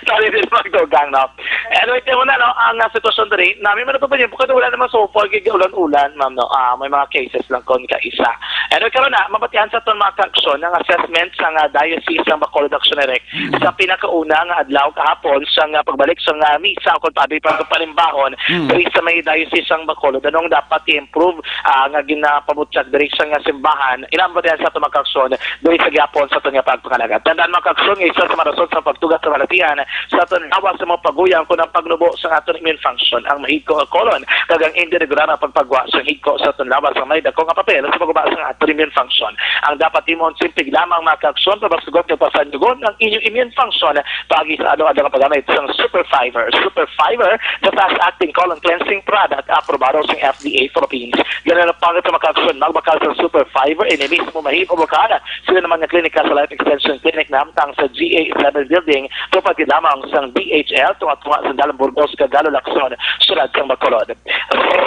Sorry din magdogang na. Anyway, ito na no ang sitwasyon diri. Nami man pa ba bukod wala naman so far ulan-ulan ma'am no. May mga cases lang kon ka isa. Anyway, karon na mabatian sa ton mga aksyon ng assessment sa diocese ng Bacolod Action Direct sa pinakauna nga adlaw kahapon sa pagbalik sa misa kon pabi pa palimbahon diri sa may diocese ng Bacolod anong dapat i-improve nga ginapabutyag diri sa nga simbahan. Ilang ba sa itong makaksyon diri sa gyapon sa itong pagpangalaga. Tandaan makaksyon nga isa sa marason sa pagtugas sa malatian sa itong hawa sa mga paguyang kung ang pagnubo sa atong immune function ang mahigko kolon kagang hindi regular ang pagpagwa sa higko sa itong lawas sa may dako nga papel sa pagguba sa atong immune function. Ang dapat imong simpig lamang makaksyon para sugot nga pasandugon ang inyong immune function pagi sa adlaw-adlaw nga paggamit sa Super Fiber. Super Fiber, the fast-acting colon cleansing product aprobado sa FDA Philippines. Ganun ang pangit sa makaksyon magbakal sa Super Fiber inimis mo mahim o bakala. Sila naman nga klinika sa Life Extension Clinic na amtang sa GA11 Building tupad lamang sa DHL tunga-tunga sa Dalang Burgos Cagalo Lacson sulad kang Bacolod.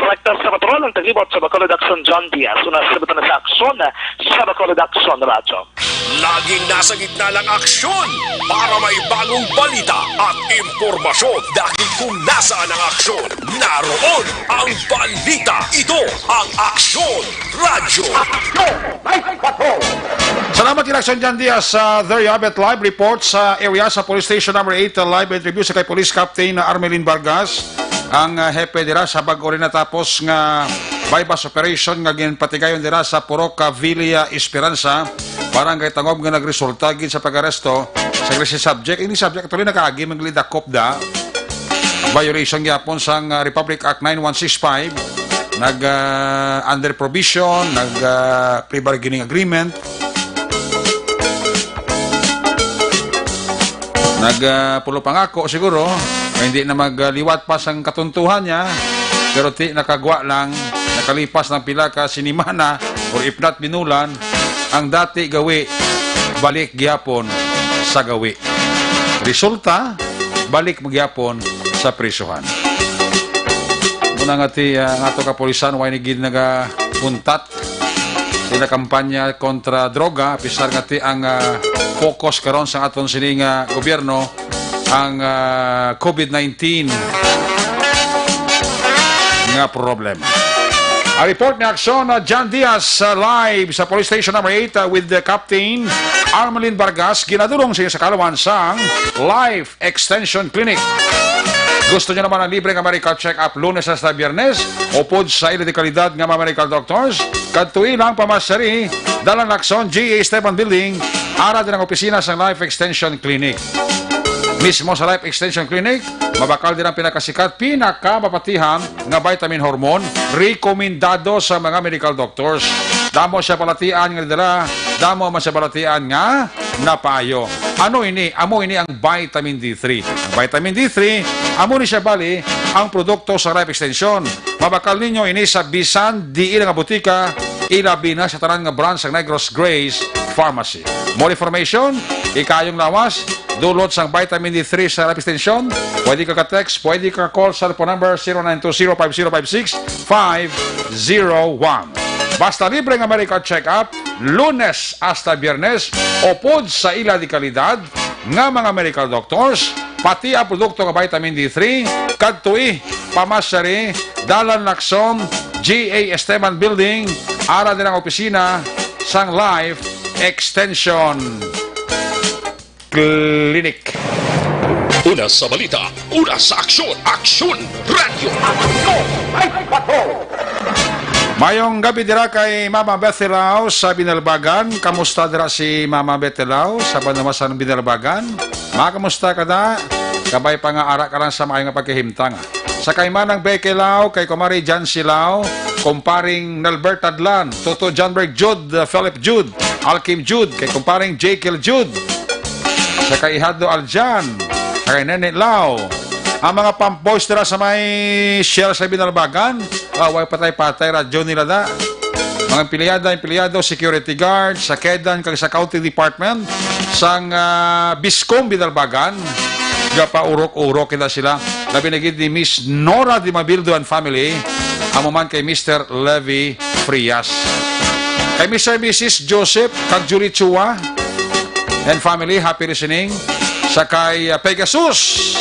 Rekta sa patrol ang taglibot sa Bacolod Action John Diaz una sabutan na sa aksyon sa Bacolod Action Radyo. Laging nasa gitna ng aksyon para may bagong balita at impormasyon dahil kung nasaan ang aksyon, naroon ang balita. Ito ang Aksyon Radyo. Salamat kay Action John Diaz sa There You Have It Live report sa area sa Police Station number 8 live interview sa kay Police Captain Armelin Vargas ang hepe dira sa bago rin natapos nga bypass operation nga ginpatigayon dira sa Poroca Villa Esperanza barangay Tangog nga nagresulta gid sa pag-aresto sa agresive subject. Ini subject tuloy nakaagi manglida kopda violation gyapon sang Republic Act 9165 nag under provision nag pre-bargaining agreement pulo pangako siguro hindi na magliwat pa sang katuntuhan niya pero nakagwa lang nakalipas ng pila ka sinimana or if not binulan ang dati gawi balik gyapon sa gawi resulta balik magyapon sa prisuhan muna nga ti ato kapolisan way ni gid nagapuntat sila kampanya kontra droga pisar nga ti ang focus karon sa aton sining gobyerno ang COVID-19 nga problema. A report ni Aksyon John Diaz live sa Police Station number 8 with the Captain Armelin Vargas ginadulong siya sa kalawan sang Life Extension Clinic. Gusto niyo naman ang libre nga medical check-up Lunes hasta Biyernes upod sa ila de kalidad nga mga medical doctors kadtuig lang pamasari dalan Aksyon GA Esteban Building ara din ang opisina sa Life Extension Clinic. Mismo sa Life Extension Clinic, mabakal din ang pinakasikat, pinakamapatihan nga vitamin hormone, rekomendado sa mga medical doctors. Damo siya palatian nga dala, damo man siya palatian nga napayo. Ano ini? Amo ini ang vitamin D3. Ang vitamin D3, amo ni siya bali ang produkto sa Life Extension. Mabakal ninyo ini sa bisan di ilang butika, ilabi na sa tanan nga branch sa Negros Grace Pharmacy. More information, ikayong lawas, dulot sang vitamin D3 sa Life Extension. Pwede ka ka-text, pwede ka call sa phone number 0920-5056-501. Basta libre nga medical check-up, Lunes hasta Biyernes, upod sa ila di kalidad nga mga medical doctors, pati ang produkto nga vitamin D3, kadtui, pamasari, dalan Lacson, GA Esteban Building, ara din ang opisina sang Life Extension Clinic. Una sa balita, una sa aksyon, Aksyon Radio. Mayong gabi dira kay Mama Bethelao sa Binalbagan. Kamusta dira si Mama Bethelao sa Banamasan Binalbagan? Kamusta ka da? Kabay pa nga ara ka lang sa maayong pagkahimtang. Sa kay Manang Bekelao, kay Kumari Jan Silao, kumparing Nalbert Adlan, Toto Johnberg Jude, Philip Jude, Alkim Jude, kay kumparing Jekyll Jude, sa kay Ihado Aljan, sa kay Nene Lao, ang mga pump boys nila sa may share sa Binalbagan, way patay-patay, radyo nila da. Mga empleyado, security guard, sa Kedan, kag sa County Department, sang Biscom Bidalbagan, gapaurok-urok kita sila. Labi na gid ni Miss Nora Di Mabildo and family, amo man kay Mr. Levi Frias. Kay Mr. and Mrs. Joseph kag Julie Chua and family, happy listening. Sa kay Pegasus.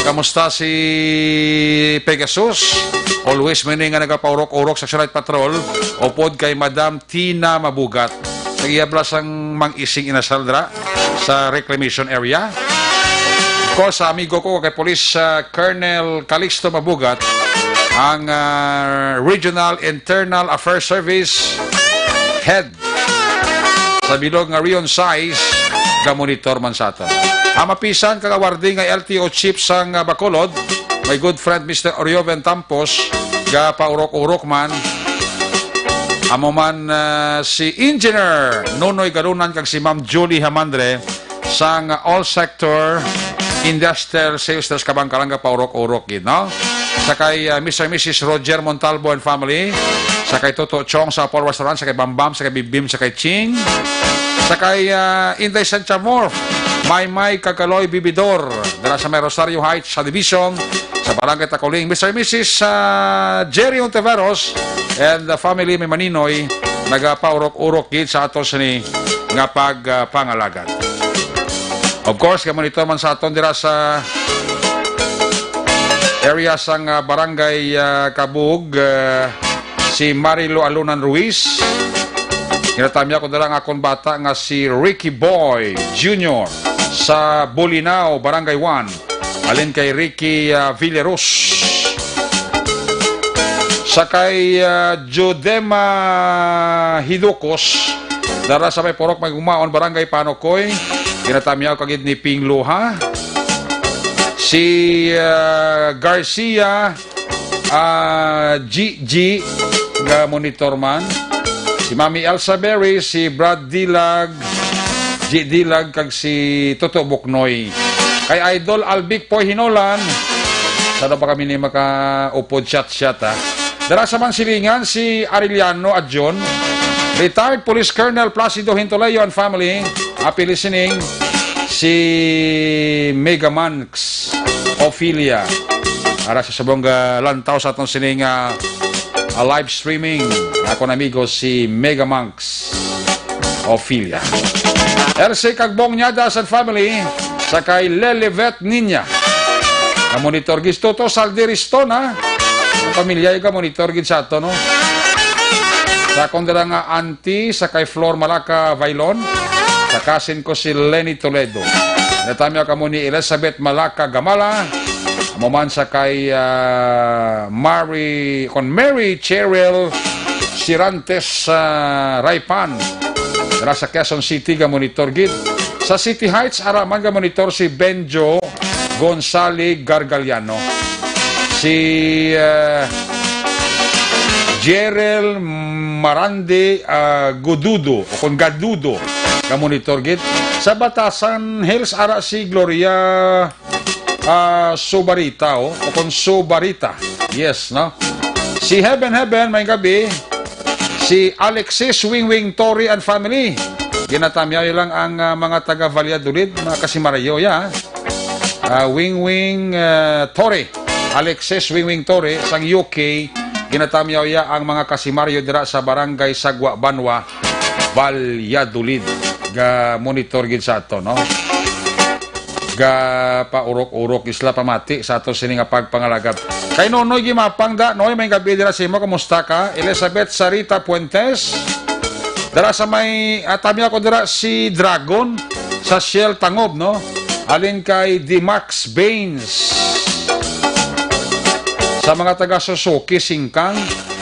Kamusta si Pegasus? Always may nga nagapaurok-urok sa Night Patrol. Upod kay Madam Tina Mabugat. Nag-iablas ang mang-ising inasaldra sa reclamation area. Ko sa amigo ko kay Police Colonel Calixto Mabugat, ang Regional Internal Affairs Service Head sa bilog nga Rion Size, ga-monitor man sa aton. Ang mapisan kagawarding nga LTO Chief sang Bacolod, my good friend Mr. Orioven Tampos, ga-paurok-urok man. Amo man si Engineer Nonoy Garunan kag si Ma'am Julie Hamandre sang All Sector Industrial Sales des Kabangkalang ga-paurok-urok gid, no? Sakay Mr. and Mrs. Roger Montalvo and family, sakay Toto Chong sa Paul Restaurant, sakay Bambam, sakay Bibim, sakay Ching, sakay Inday Sanchamor, May Kagaloy Bibidor, dala sa may Rosario Heights sa Division, sa Barangay Tacoling, Mr. and Mrs. Jerry Ontiveros and the family may Maninoy, nagapaurok-urok gid sa atos ni nga pagpangalagat. Of course, kaya monitor man sa aton dira sa area sang Barangay Kabug, si Marilo Alunan Ruiz. Kinatamya ko na lang akong bata nga si Ricky Boy Jr. sa Bolinao, Barangay 1. Alin kay Ricky Villaros. Sa kay Jodema Hidokos, dara sa may Porok Magumaon, Barangay Panokoy. Kinatamya ko kagid ni Ping Luha. Si Garcia GG nga monitor man. Si Mami Elsa Berry, si Brad Dilag, G. Dilag, kag si Toto Buknoy. Kay Idol Albic Poy Hinolan, sana ba kami ni maka-upod chat-chat, ha? Dara sa man silingan, si Ariliano Adjon, retired Police Colonel Placido Hintolayo and family, happy listening, si Megamanx Ophelia, para sa sabong lantaw sa atong sining live streaming. Ako na amigo si Megamanx Ophelia. RC Kagbong Nyadas and family, sa kay Lelevet Ninya. Ka-monitor gid to Salderiston, ha? Ang pamilya ka monitor gid sa ato, no? Sa kondera nga auntie, sa kay Flor Malaka Vailon, sa kasin ko si Lenny Toledo. Natamya ka mo ni Elizabeth Malaka Gamala, maman sa kay Mary Cheryl Sirantes Raipan. Dara sa Quezon City ga monitor gid. Sa City Heights araman ga monitor si Benjo Gonzales Gargaliano. Si Jerel Marande Gududo o kon Gadudo ga monitor gid. Sa Batasan Hills ara si Gloria Subarita o kon Subarita. Yes, no? Si Heaven may gabi. Si Alexis Wing Tori and family. Ginatamyaw lang ang mga taga Valladolid, mga kasimarayo, ya. Wing Tori. Alexis Wing Tori sang UK. Ginatamyaw ya ang mga kasimaryo dira sa Barangay Sagwa Banwa, Valladolid. Ga monitor gid sa ato, no? Ga paurok-urok isla pamati sa ato sini nga pagpangalagab. Kay Nonoy gimapang da, Noy may gabi dira sa imo, kamusta ka? Elizabeth Sarita Puentes. Dara sa may atamya ko dira si Dragon sa Shell Tangob, no? Alin kay Dimax Baines. Sa mga taga Suzuki Singkang,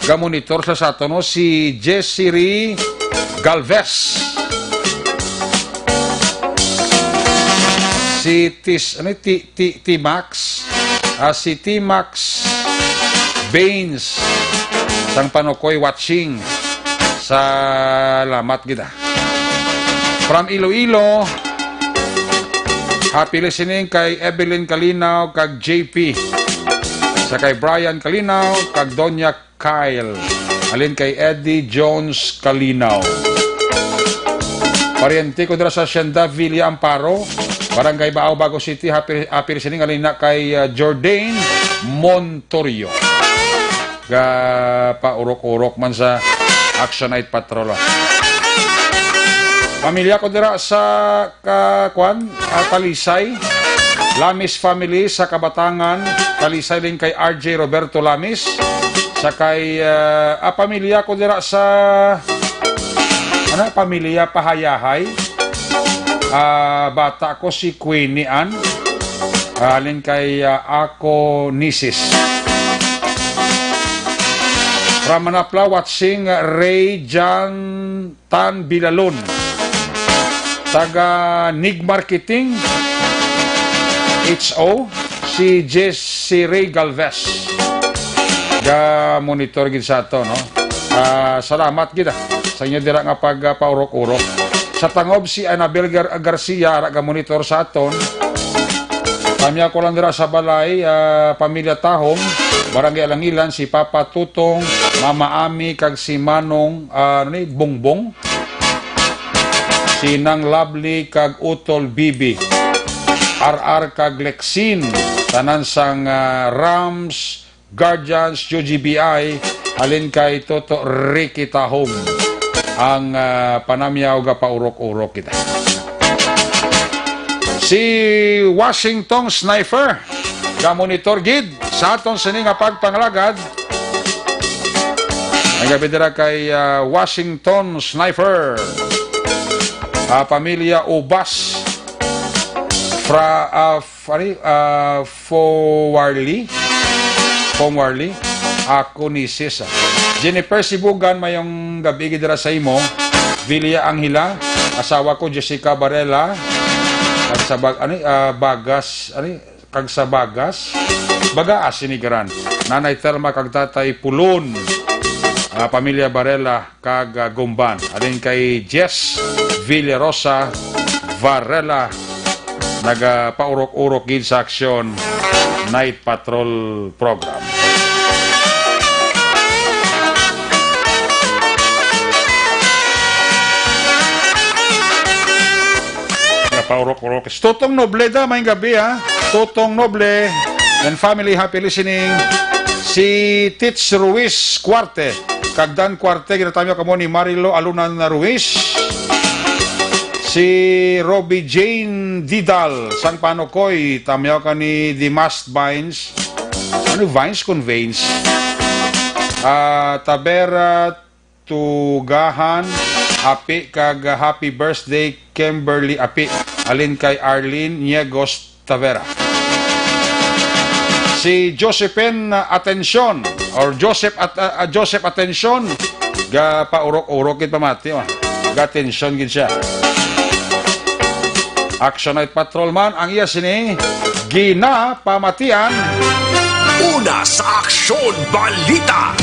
ga monitor sa ato, no? Si Jessie Galvez. Si T-Max, si T-Max Baines sang Panokoy watching. Salamat gida. From Iloilo, happy listening kay Evelyn Kalinaw kag JP. Sa kay Brian Kalinaw kag Donya Kyle. Alin kay Eddie Jones Kalinaw. Pariente ko dira sa Hacienda Villa Amparo, Barangay Baaw, Bago City. Happy sining alina kay Jordan Montorio. Paurok-urok man sa Action Night Patrol. Pamilya ko dira sa Talisay, Lamis family sa Kabatangan, Talisay din kay RJ Roberto Lamis, sa kay pamilya ko dira sa pamilya Pahayahay, bata ko si Queenie Ann, alin kay ako Nisis. From Manapla, watching Ray Jan Tan Bilalon, taga Nig Marketing HO, si Jesse Ray Galvez. Monitor gid sa ato, no? Salamat gid sa inyo dira nga pagpaurok-urok. Sa tangob si Annabel Garcia ra monitor sa aton. Pamilya ko lang dira sa balay, pamilya Tahong, Barangay Alangilan, si Papa Tutong, Mama Ami kag si Manong Bongbong, si Nang Lovely kag Utol Bibi, RR kag Lexin, tanan sang Rams Guardians UGBI, alin kay Toto Ricky Tahong, ang panamyaw ga paurok-urok kita. Si Washington Sniper, monitor gid sa aton sini nga pagpanglagad. Ang gabi dira kay Washington Sniper, pamilya Ubas Forwarly, ako ni Sis. Jennifer Sibugan, mayong gabi gid dira sa imo. Villa Anghila, asawa ko Jessica Barela, kag sa Bagas, kag sa Bagaas sinigaran. Nanay Telma kag tatay Pulon, pamilya Barela kag Gumban. Alin kay Jess Villarosa Varela, nagapaurok-urok gid sa Action Night Patrol program. Paurok-urok. Tutong Noble da, may gabi ha. Tutong Noble and family, happy listening. Si Tits Ruiz Cuarte, Kagdan Cuarte, ginatami kamo ni Marilo Alunan Ruiz. Si Robbie Jane Didal, San Panokoy, tamyaw ka ni Dimas Vines. Vines kung Vines? Tabera Tugahan, Api kag happy birthday Kimberly Api, alin kay Arlene Niegos Tavera. Si Josephine Atención or Joseph Atención, ga paurok-urok gid pamati, ga atensyon gid siya. Action Night Patrolman ang iya sini Gina Pamatian. Una sa Aksyon Balita,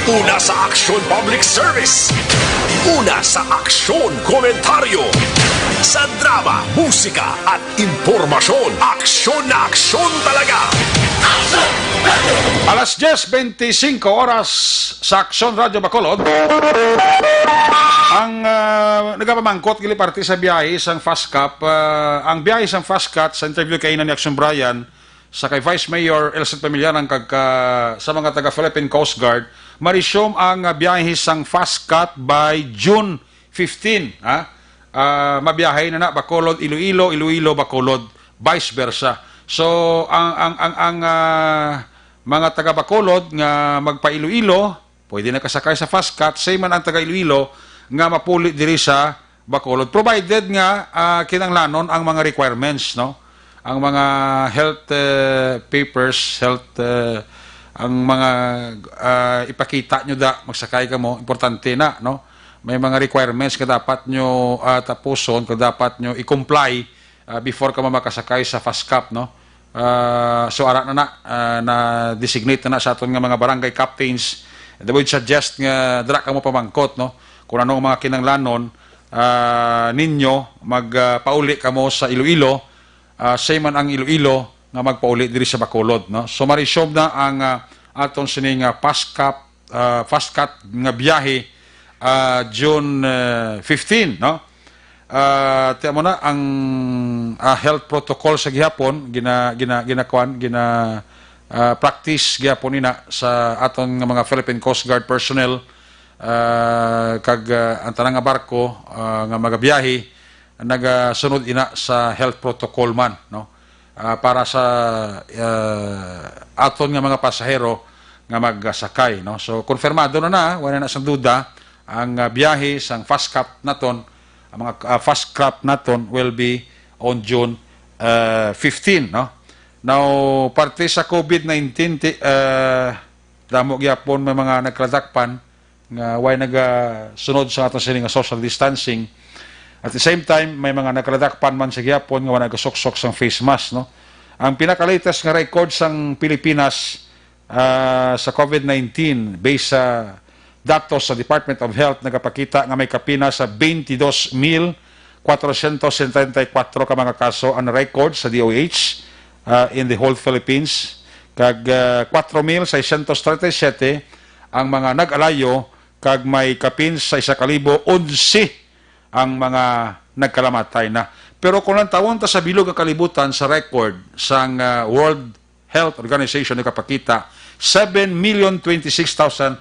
una sa Aksyon Public Service, una sa Aksyon Komentaryo, sa drama, musika at impormasyon. Aksyon na aksyon talaga. Alas 10:25 oras sa Aksyon Radio Bacolod. Ang nagapamangkot gili parte sa biyahe sang Fast Cup. Ang biyahe sang Fast Cup sa interview kay ni Action Brian sa kay Vice Mayor Elset Pamilyaran kag sa mga taga Philippine Coast Guard, marisyom ang biyahe sang Fast Cup by June 15. Mabiyahe na Bacolod, Iloilo, Iloilo, Bacolod, vice versa. So ang mga taga Bacolod nga magpa Iloilo, pwede na kasakay sa Fast Cup, same man ang taga Iloilo nga mapuli diri sa Bacolod, provided nga kinanglanon ang mga requirements, no? Ang mga health papers, ang mga ipakita nyo magsakay ka mo, importante na, no? May mga requirements ka dapat nyo tapuson, ka dapat nyo i-comply before ka makasakay sa Fast Cup, no? So ara na designate na sa aton nga mga barangay captains. I would suggest nga dira ka mo pamangkot, no? Kung anong mga kinanglanon ninyo, magpauli ka mo sa Iloilo, say man ang Iloilo nga magpauli diri sa Bacolod, no? So marisyom na ang aton sining Fast Cup nga biyahe June 15, no? tiyan mo na ang health protocol sa gihapon practice gihapon ina sa aton nga mga Philippine Coast Guard personnel kag ang tanang nga barko nga magabiyahe nagasunod ina sa health protocol man, no, para sa aton nga mga pasahero nga magsakay, no. So konfirmado na wala na sang duda ang biyahe sang fast craft naton. Ang mga fast craft naton will be on June 15, no. Now parte sa COVID-19 damo gyapon may mga nagkladakpan nga way nagasunod sa aton sini nga social distancing. At the same time may mga nagkladakpan man sa gyapon nga wala nagasuksok sang face mask, no. Ang pinaka-latest nga record sang Pilipinas sa COVID-19 based sa datos sa Department of Health nagapakita nga may kapina sa 22,474 ka mga kaso ang record sa DOH in the whole Philippines. Kag 4,637 ang mga nag-alayo kag may kapin sa 1,011 ang mga nagkalamatay na. Pero kung lang tawon ta sa bilog ang kalibutan sa record sang World Health Organization nagapakita 7,026,732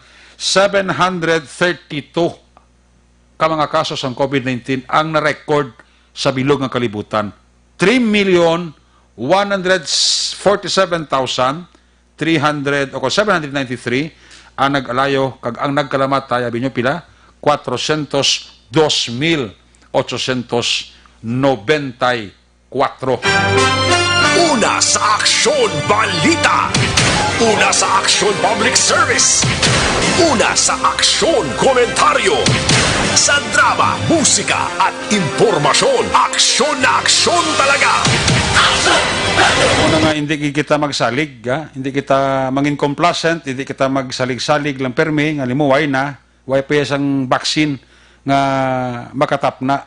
ka mga kaso ng COVID-19 ang na-record sa bilog ng kalibutan. 3,147,793 ang nag-alayo kag ang nagkalamatay abi nyo pila 402,894. Una sa Aksyon Balita. Una sa Aksyon Public Service. Una sa Aksyon Komentaryo. Sa drama, musika at impormasyon. Aksyon na aksyon talaga. Una nga, hindi kita magsalig, hindi kita mangin complacent, hindi kita magsalig-salig lang permi, nga limuway na, way pa isang vaccine nga makatap na,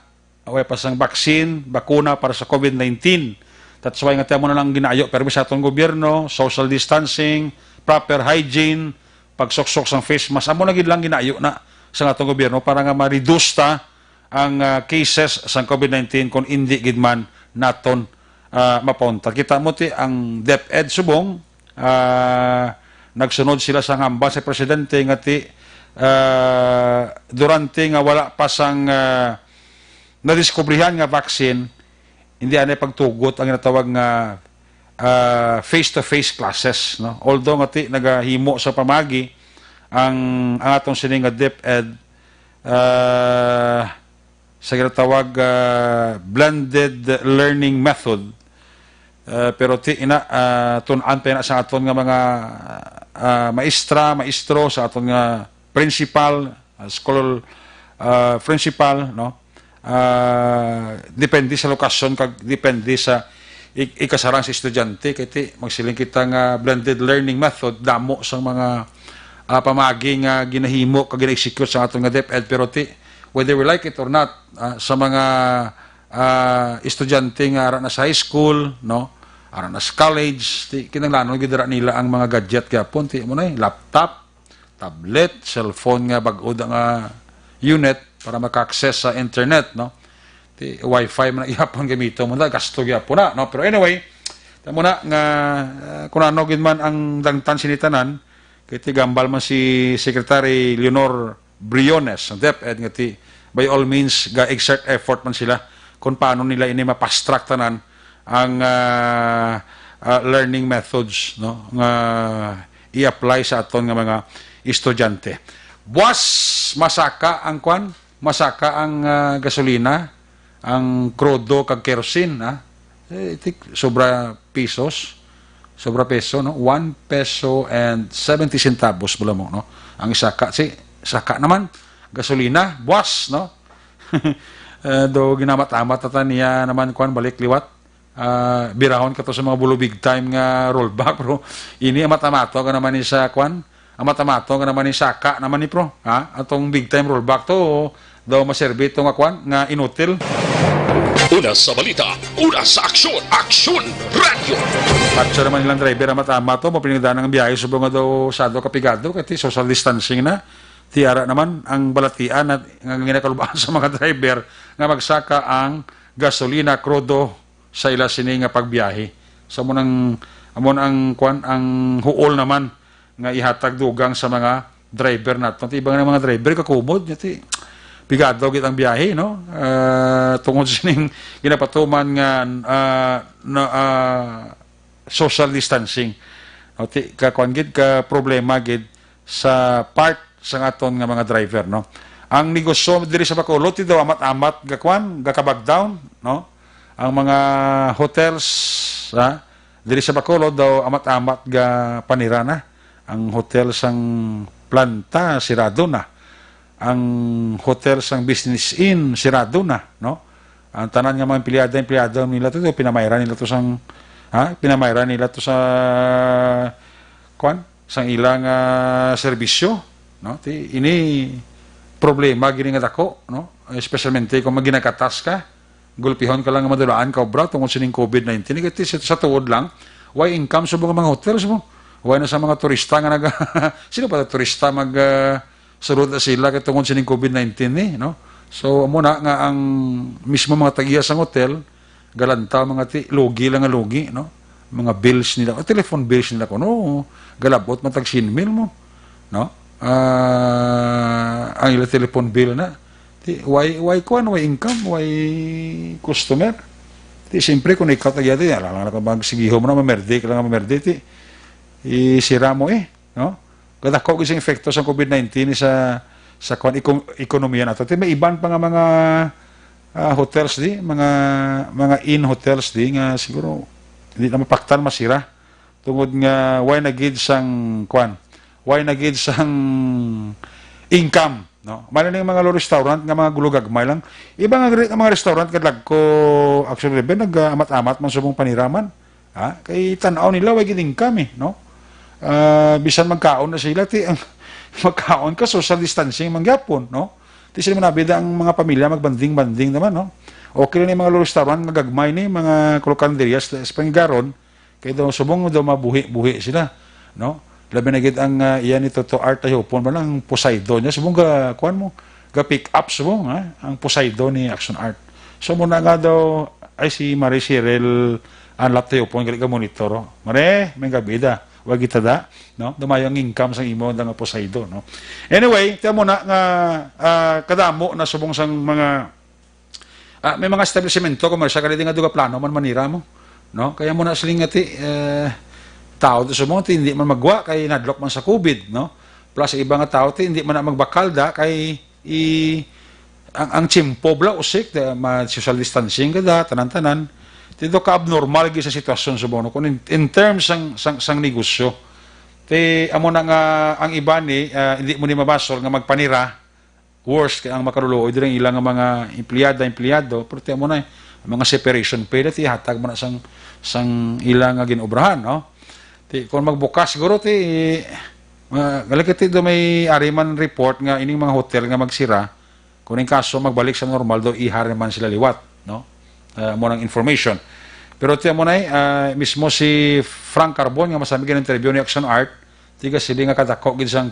way pa isang vaccine, bakuna para sa COVID-19. That's why nga tayo mo na lang ginayo, permi sa atong gobyerno, social distancing, proper hygiene, pagsoksok sa face mask, amo na gid lang ginayo na sa atong gobyerno para nga ma-reduce ta ang cases sa COVID-19 kung hindi gid man naton mapunta. Kita mo ti ang DepEd subong nagsunod sila sa ngamba sa presidente nga ti durante nga wala pa sang nadiskubrihan nga vaccine, hindi anay pagtugot ang natawag nga face-to-face classes, no? Although nga ti nagahimo sa pamagi ang atong sining nga DepEd sa ginatawag blended learning method, pero ti ina tun-an pa na sa aton nga mga maestro sa aton nga principal, school principal, no. Depende sa lokasyon kag depende sa ikasarang sa estudyante kay magsiling kita nga blended learning method damo sa mga pamagi nga ginahimo kag gina-execute sa aton nga DepEd, pero whether we like it or not sa mga estudyante nga ara na sa high school, no, ara na sa college, kinahanglan gid nila ang mga gadget gyapon, mo na laptop, tablet, cellphone nga bag-o nga unit para maka-access sa internet, no. Wi-Fi man gyapon gamito mo na, gasto gyapon na, no. Pero anyway, tamo na nga kun ano gid man ang dangtan sinitanan kay gambal man si Secretary Leonor Briones ng DepEd nga by all means ga-exert effort man sila kung paano nila ini ma-fast-track tanan ang learning methods, no, nga i-apply sa aton nga mga estudyante. Buwas masaka ang gasolina, ang krudo kag kerosene, sobra peso, no, 1 peso and 70 centavos bala mo, no, ang isaka. Saka naman gasolina, buwas, no. Do ginamat-amat ata niya naman kuan balik liwat, birahon ka to sa mga bulo big time nga rollback, bro. Ini amat-amato ka naman ni sa kuan, amat-amato ka naman ni saka naman ni pro, atong big time rollback to daw maserbi to nga kuan nga inutil. Una sa balita, una sa aksyon, Aksyon Radio. Aksyon naman nilang driver amat-amato mo pinigdaan ng biyahe subong nga daw sado kapigado kay social distancing na. tiara naman ang balatian at ang ginakalubaan sa mga driver nga magsaka ang gasolina krudo sa ila sini nga pagbiyahe. So amon ang huol naman nga ihatag dugang sa mga driver nato. Ibang nga mga driver kakumod nyati bigado gid ang biyahe no. Tungod sining ginapatuman nga social distancing. Oti ka gid ka problema gid sa part sa aton nga mga driver no. Ang negosyo diri sa Bacolod ti daw amat-amat gakabag down no. Ang mga hotels diri sa Bacolod daw amat-amat ga panira na. Ang hotel sang planta sirado na. Ang hotel sang business inn sirado na no. Ang tanan nga mga empleyado nila to pinamayran nila to sang pinamayran nila to sa sang ilang serbisyo no. Ini problema gini nga dako no. Especialmente kung maginakatas ka gulpihon ka lang nga madulaan ka obra tungod sining COVID-19 iti sa tuod lang why income sa mga hotels mo why na sa mga turista nga sino pa turista surod na sila kay tungod sining COVID-19 no. So amo na nga ang mismo mga tagiya sang hotel galanta mga logi lang nga logi no. Mga bills nila o telephone bills nila ko no galabot matag 100,000 mo no. Ang ila telephone bill na why income why customer siyempre kung ikaw tagyado lang ka magsigihom na mamerde ka lang mamerde isira mo no. Kadako gising epekto sa COVID-19 sa ekonomiya nato. May iban pa nga mga hotels mga inn hotels nga siguro hindi na mapaktan masira tungod nga why nagid sang income no. Mali ning mga restaurant nga mga gulugagmay lang. Iba nga mga restaurant kadlag ko actually nag-amat-amat man subong paniraman. Kay tan-aw nila why gid income no. Bisan magkaon na sila magkaon ka social distancing mangyapon no. Ti sila manabida ang mga pamilya magbanding-banding naman no. Okay na yung mga restaurant magagmay ni mga kolokanderias espanggaron kay daw subong daw mabuhi sila no. Labi na gid ang iyan ito to art tayo pon man ang Poseidon niya subong ga pick up subong ang Poseidon ni Action Art. So muna nga daw ay si Marie Cyril ang laptayo pon gali ka monitor. Mare may gabida wag itada no dumayang income sa imo nga Poseidon no. Anyway tiyan mo na nga kadamo na subong sang mga may mga establishmento komersyal kali nga duga plano man manira mo no. Kaya mo na siling ati tao to subong hindi man magwa kay nadlock man sa COVID no. Plus iba nga tao hindi man na magbakalda kay ang chimpo bla usik ma social distancing kada tanan-tanan dito ka abnormal gi sa sitwasyon subong no. Kung in terms sang negosyo amo na nga ang iba ni hindi mo ni mabasol nga magpanira worse kay ang makaruluoy direng ilang nga mga empleyado pero amo na mga separation pay dati hatag mo na sang ilang nga ginobrahan no. Kung magbukas siguro galakiti do may ariman report nga ining mga hotel nga magsira kung in kaso magbalik sa normal do ihari man sila liwat no. Mo nang information pero mo na mismo si Frank Carbon nga masabi ng interview ni Action Art tiga sila nga kadako gid sang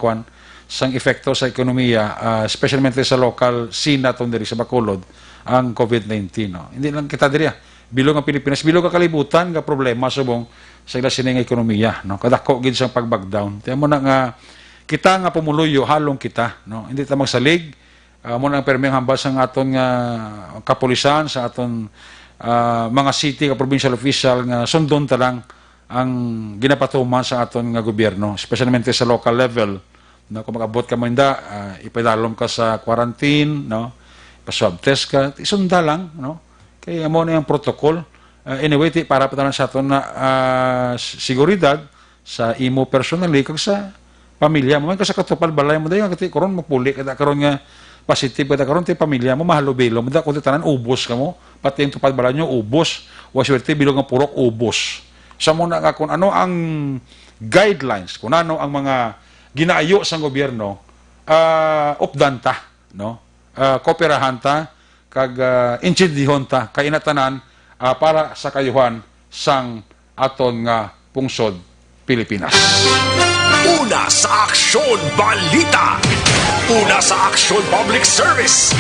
sang epekto sa ekonomiya especially sa local scene naton diri sa Bacolod ang COVID-19 no. Hindi lang kita diri bilog ang Pilipinas bilog ka kalibutan nga problema subong sa ila sining ekonomiya no. Kadako gid sang pagbagdown tiyan mo na nga kita nga pumuluyo halong kita no. Hindi ta magsalig mo nang permeng hambal sang aton nga kapulisan sa aton mga city ka provincial official nga sundon ta lang ang ginapatuman sa aton nga gobyerno especially sa local level no. Kung magabot ka man ipadalom ka sa quarantine no. Pa-swab test ka isunda lang no. Kaya mo na yung protocol anyway para pa sa aton na seguridad sa imo personally kag sa pamilya mo man ka sa katupal balay mo dayon kati karon mapuli kada karon nga positive kada karon ti pamilya mo mahalubelo mo da kun tanan ubos kamo pati yung tupad balay nyo ubos wa swerte bilog nga purok ubos sa mo na kung ano ang guidelines kung ano ang mga ginaayo sa gobyerno updanta no kooperahan ta kag insidihon ta kay inatanan para sa kayuhan sang aton nga pungsod Pilipinas. Una sa Aksyon Balita. Una sa aksyon public service.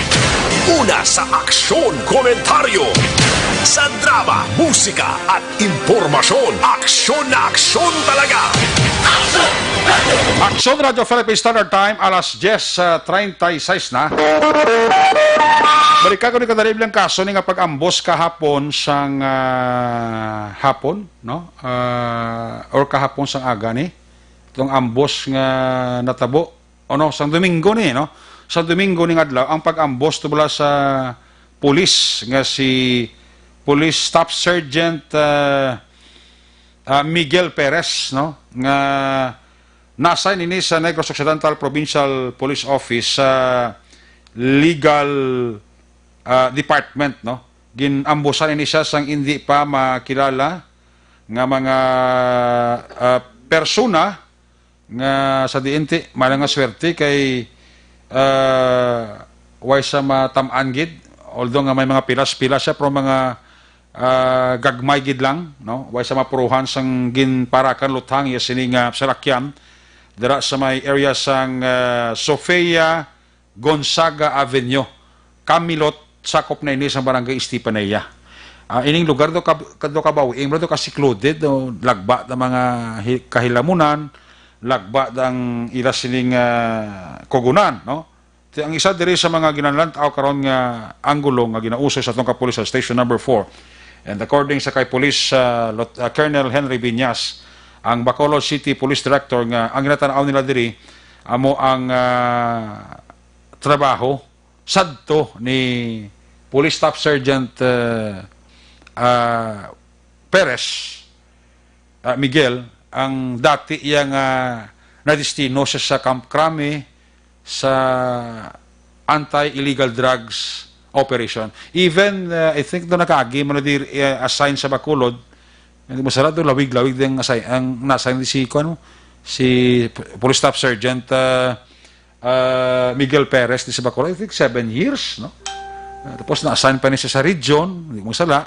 Una sa aksyon komentaryo. Sa drama, musika at impormasyon. Aksyon na aksyon talaga. Aksyon Radio Philippine Standard Time, alas 10:36 na. Balik ko ni kadalibleng kaso ni nga pag-ambos kahapon sang hapon, no? Or kahapon sang aga ni. Itong ambos nga natabo, ano, sang Domingo ni, no? Sa Domingo ni adlaw ang pag-ambos tubala sa pulis nga si Police Staff Sergeant Miguel Perez, no? Nga na-assign ini sa Negros Occidental Provincial Police Office sa Legal Department, no? Ginambusan ini siya sang hindi pa makilala nga mga persona nga sa diinti mala nga swerte kay way sa matamaan gid, although nga may mga pilas-pilas siya pero mga gagmay gid lang, no? Way sa mapuruhan sang ginparakan luthang ya sini nga salakyan dira sa may area sang Sofia Gonzaga Avenue, Camilot, sakop na ini sa barangay Estipanilla. Ining lugar do kabawi, do ka secluded, do lagba da mga kahilamunan, lagba dang ila sining kogunan, no? Ang isa diri sa mga ginanlantaw karon nga anggulo nga ginauso sa atong kapulisan station number 4. And according sa kay Police Colonel Henry Viñas, ang Bacolod City Police Director, nga ang ginatanaw nila diri amo ang trabaho sadto ni Police Staff Sergeant Perez Miguel, ang dati yang nadistino siya sa Camp Crame sa anti-illegal drugs operation. Even I think do nakaagi mo na dir assign sa Bacolod. Hindi mo sarado lawig-lawig din ang na-assign si Police Staff Sergeant Miguel Perez di sa Bacolod. I think 7 years, no? Tapos na-assign pa niya sa region, hindi mo sala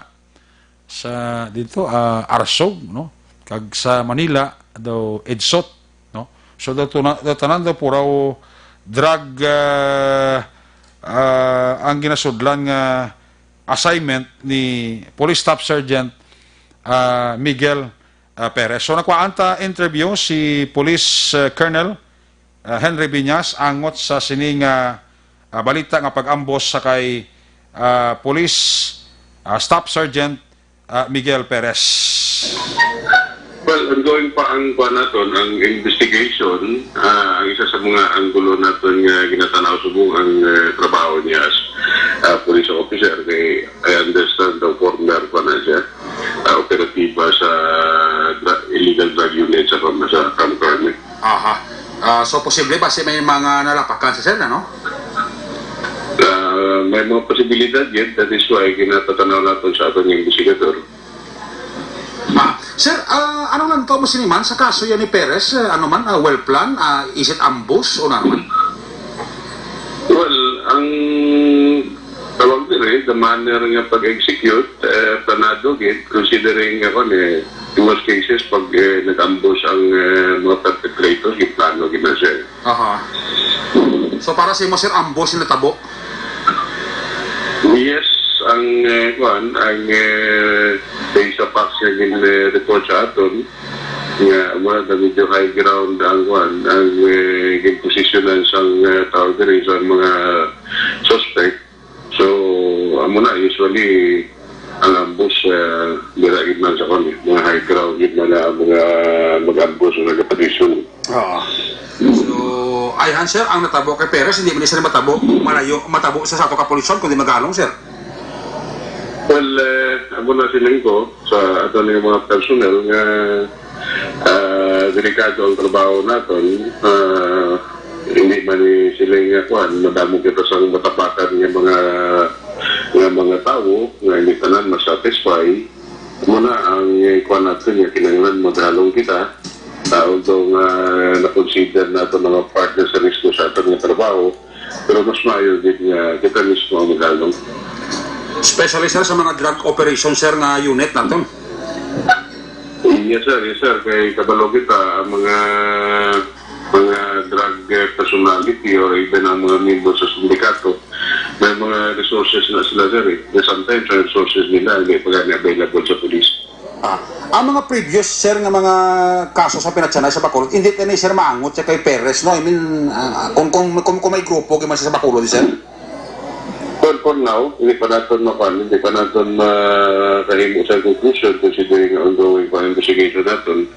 sa dito Arsog, no? Kag sa Manila daw Edsot, no? So daw tanan daw puraw drug ang ginasudlan nga assignment ni Police Staff Sergeant Miguel Perez. So nakuha interview si Police Colonel Henry Viñas angot sa sining balita nga pag-ambos sa kay Police Staff Sergeant Miguel Perez. Well, ongoing pa ang ang investigation. Ang isa sa mga anggulo natin nga ginatanaw subong ang trabaho niya as police officer. Kay I understand the former pa na siya operatiba sa illegal drug unit sa Camp Crame. Aha. So posible ba may mga nalapakan sa sila, no? May mga posibilidad yun. That is why ginatatanaw natin sa ating investigador. Sir, ano lang ito mo siniman sa kaso yan ni Perez? Ano man, well plan? Is it ambush o naman? Well, ang tawag din the manner nga pag-execute, planado git, considering in most cases, pag nag-ambush ang mga perpetrators, yung plano gina siya. Aha. So para sa mo, sir, ambush na tabo? Yes, ang based sa facts nga report sa aton nga wala na medyo high ground ang positionan sa tawag rin sa mga suspect. So amo na usually ang ambush diragid man sa mga high ground yun na mga mag-ambush o nag-position. So ayhan, sir, ang natabo kay Perez hindi man sila matabo matabo sa sato kapulisyon kundi magalong, sir. Well, amo na silang ko sa ato ng mga personnel nga delikado ang trabaho natin. Hindi man silang madamo kita sa matapakan ng mga tao nga hindi tanan masatisfy. Muna ang kuwan natin nga kinanglan maghalong kita. Although na-consider natin mga partners sa risko sa ato ng trabaho, pero mas maayon din nga kita mismo ang maghalong. Especially, sir, sa mga drug operation, sir, na unit natin. Yes, sir. Kay kabalo kita, ang mga mga drug personality or even ang mga members sa sindikato, may mga resources na sila sir eh. Na sometimes ang resources nila hindi pa gani available sa police. Ang mga previous, sir, nga mga kaso sa pinatsanay sa Bacolod, hindi tayo sir maangot sa kay Perez, no? I mean, kung may grupo, kung sa Bacolod, sir? Well, for now, hindi pa natin makahimo sa conclusion considering ang ongoing investigation natin.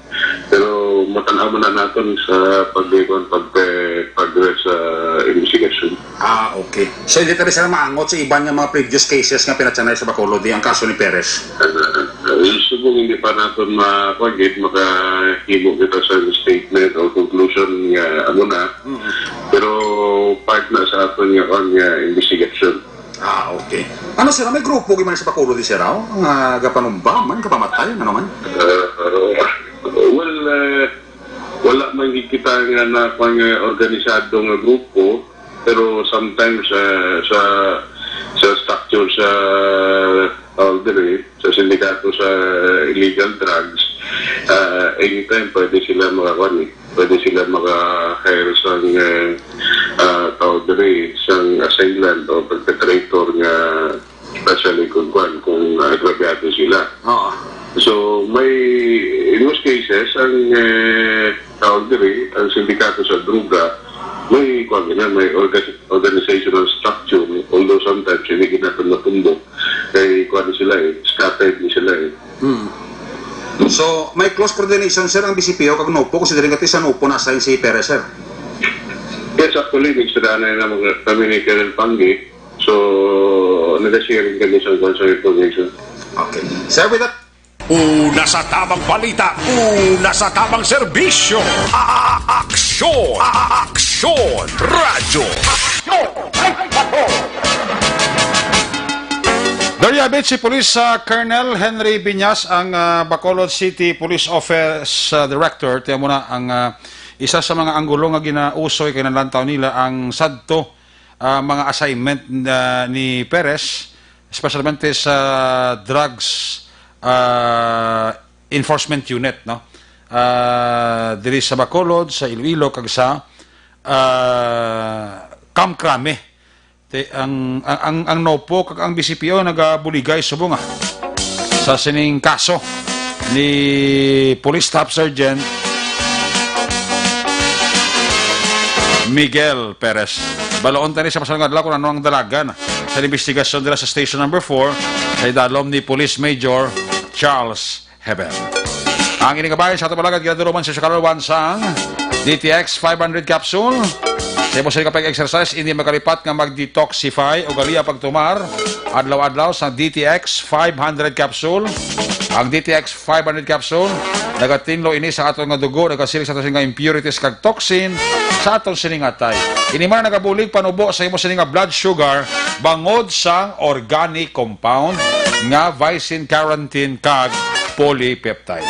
Pero matanaw mo na natin sa pag-progress sa investigation. Okay. So hindi tayo sir maangot sa iba nga mga previous cases nga pinatsanay sa Bacolod, ang kaso ni Perez? Subong hindi pa natin makahimo kita sa statement o conclusion nga ano na. Pero part na sa atin nga investigation. Okay. Ano sir, may grupo gimana sa Bacolod sir, nga gapanumba man, kapamatay, ano man? Wala man kita nga na organisadong grupo, pero sometimes sa structure sa sa sindikato sa illegal drugs, anytime pwede sila maka-hire sang assailant o perpetrator nga especially kung agrabyado sila. So in most cases ang sindikato sa droga may organizational structure, although sometimes hindi natin natumbok kay scattered ni sila So, may close coordination, sir, ang BCPO kag NOPO, considering ati sa NOPO na-assign si Perez, sir? Yes, actually, nagsadanan na mga kami ni Colonel Pangi. So, nag-sharing kami sa information. Okay. Sir, with that, Una sa tamang balita, una sa tamang serbisyo. Aksyon! Aksyon! Radyo! Dariabit si Police Colonel Henry Biñas, ang Bacolod City Police Office Director. Tiyan mo na ang isa sa mga anggulo nga ginausoy kay nalantaw nila ang sadto mga assignment ni Perez, especially sa drugs enforcement unit, no? Diri sa Bacolod, sa Iloilo, kag sa Kamkrame. Ang NOPO kag ang BCPO nagabuligay subong sa sining kaso ni Police Staff Sergeant Miguel Perez. Baloon tayo sa masalang adlaw kung ano ang dalagan sa investigasyon nila sa Station Number 4 kay dalom ni Police Major Charles Hebel. Ang inigabayan sa ato palagad ginaduruman sa Kaluluwan sang DTX 500 capsule. Sa imo sa kapag-exercise, hindi makalipat nga mag-detoxify o galiya pagtumar adlaw-adlaw sa DTX 500 capsule. Ang DTX 500 capsule nagatinlo ini sa aton nga dugo, nagasilig sa aton nga impurities kag toxin sa aton siningatay. Ini man nagabulig panubo sa imo sining blood sugar bangod sa organic compound nga vicin carotene kag polypeptide.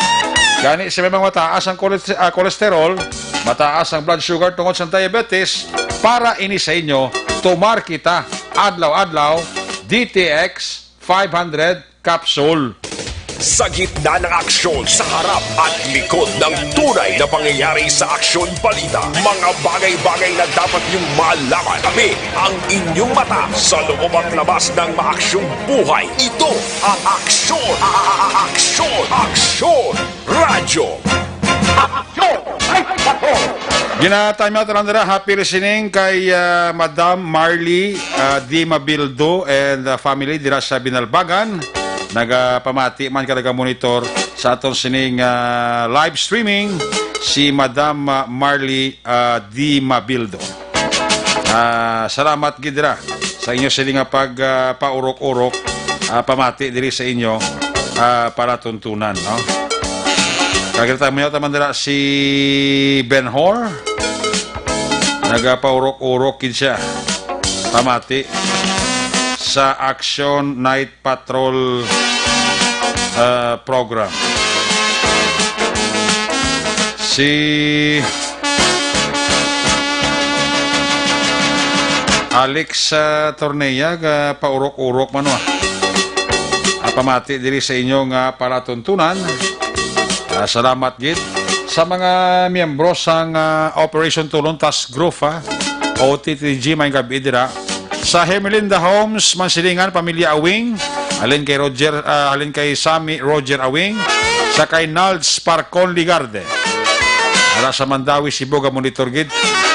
Gani sa mga mataas ang kolesterol, mataas ang blood sugar tungod sa diabetes, para ini sa inyo tumar kita adlaw-adlaw DTX 500 capsule. Sa gitna ng aksyon, sa harap at likod ng tunay na pangyayari sa Aksyon Balita, mga bagay-bagay na dapat niyong malaman. Kami ang inyong mata sa loob at labas ng maaksyong buhay. Ito ang Aksyon! Aksyon! Aksyon! Radyo! Aksyon! Gina-time out lang nila. Happy listening kay Madam Marley D. Mabildo and family dira sa Binalbagan. Nagapamati man ka monitor sa aton sining live streaming si Madam Marley D. Mabildo. Salamat gidra sa inyo sining paurok-urok pamati diri sa inyo para tuntunan, no? Kagita mo taman dira si Ben Hor. Nagapaurok-urok kid siya. Pamati sa Action Night Patrol program. Si Alex Torneya paurok-urok man pamati diri sa inyong palatuntunan Salamat gid sa mga miyembro sang Operation Tulong Task Group OTTG may gabi dira. Sa Hermelinda Homes, Mansilingan, Pamilya Awing, alin kay Sammy Roger Awing, sa kay Nalds Parcon Ligarde. Ara sa Mandawi, Cebu, monitor gid.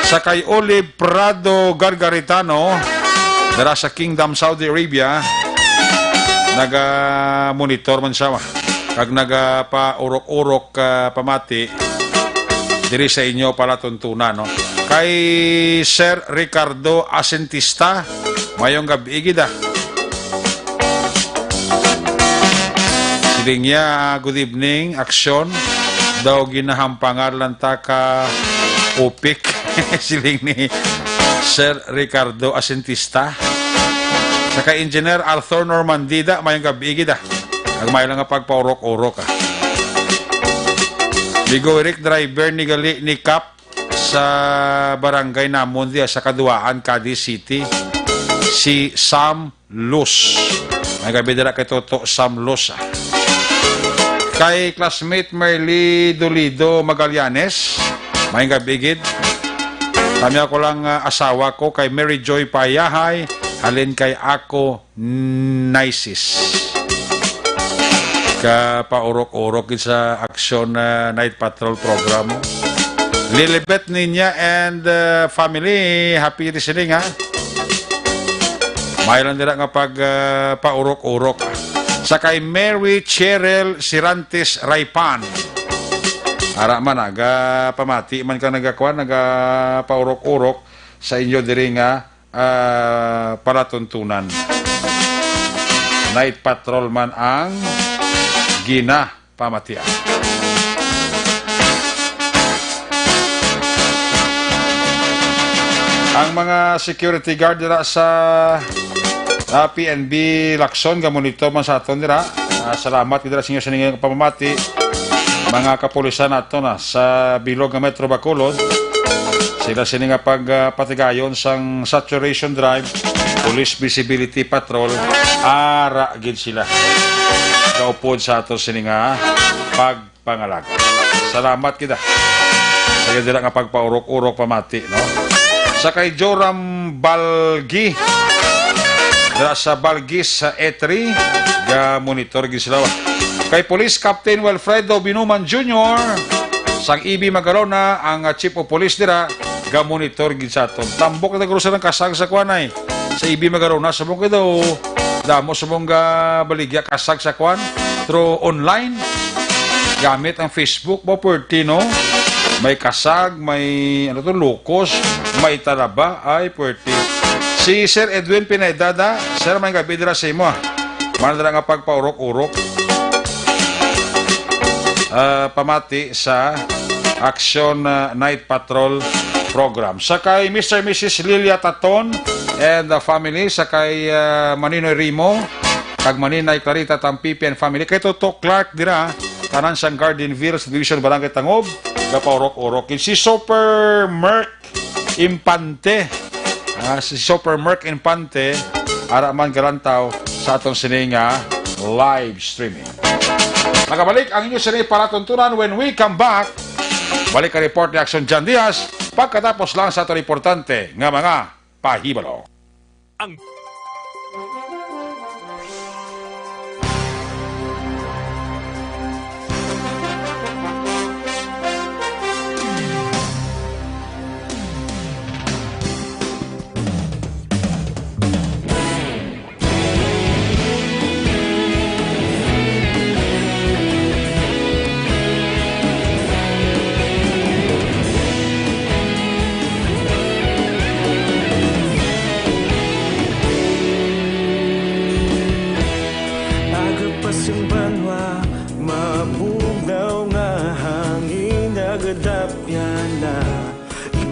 Sa kay Olive Prado Gargaritano, dara sa Kingdom, Saudi Arabia, naga-monitor man siya. Kag nagapa-urok-urok pamati, diri sa inyo pala tuntunan, no? Kay Sir Ricardo Asentista, mayong gabi gida. Siling niya, good evening, aksyon. Daw ginahampangar lang ta ka upik. Siling ni Sir Ricardo Asentista. Sa kay Engineer Arthur Normandida, mayong gabi gida. Kag may lang nga pagpaurok-urok. Ligo Eric, driver ni Gali ni Cap sa barangay namon diya sa Kaduaan, Cadiz City, si Sam Luz. May gabi dira kay Toto Sam Luz. Kay classmate Merly Dolido Magallanes, may gabi gid. Kami ako lang asawa ko kay Mary Joy Payahay, halin kay ako Nisis. Kapaurok-urok sa Action Night Patrol program. Lilibet Ninya and family, happy listening ha. May lang dira nga paurok-urok. Sa kay Mary Cheryl Sirantes Raipan. Ara man pamati man ka nagakuan, paurok-urok sa inyo diri nga palatuntunan. Night Patrol man ang pamatian. Ang mga security guard dira sa PNB Lacson, gamonito man sa aton dira. Salamat dira sa inyo sa inyong pamamati. Mga kapulisan nato na sa bilog nga Metro Bacolod. Sila nga pagpatigayon sang Saturation Drive, Police Visibility Patrol, ara gid sila. Kaupod sa ato nga pagpangalag. Salamat kita. Kaya dira nga pagpaurok-urok pamati, no? Sa kay Joram Balgi, dira sa Balgis sa E3, monitor gid sila. Kay Police Captain Wilfredo Binuman Jr., sang EB Magalona, ang Chief of Police dira, monitor gid sa aton. Tambok na grusa ng kasag sa kuanay. Sa EB Magalona, sabong daw damo sa mong baligya kasag sa kuan through online gamit ang Facebook mo puertino. May kasag, may lukos, may talaba, ay puerti. Si Sir Edwin Pinedada, Sir, may gabi dira sa imo. Manadala nga pagpaurok-urok. Pamati sa Action Night Patrol program. Sa kay Mr. and Mrs. Lilia Taton and the family, sa kay Maninoy Rimo, kag Maninay Clarita Tampipi and family, kay Toto Clark dira, tanan sang Gardenville, Division Barangay Tangob, gapaurok-urok. Si Super Merc Impante, si Super Merc Impante, ara man garantaw sa atong sininga live streaming. Nakabalik ang inyong sininga palatuntunan when we come back. Balik ka report ni Action Jan Diaz, pagkatapos lang sa atong importante nga mga pahibalo.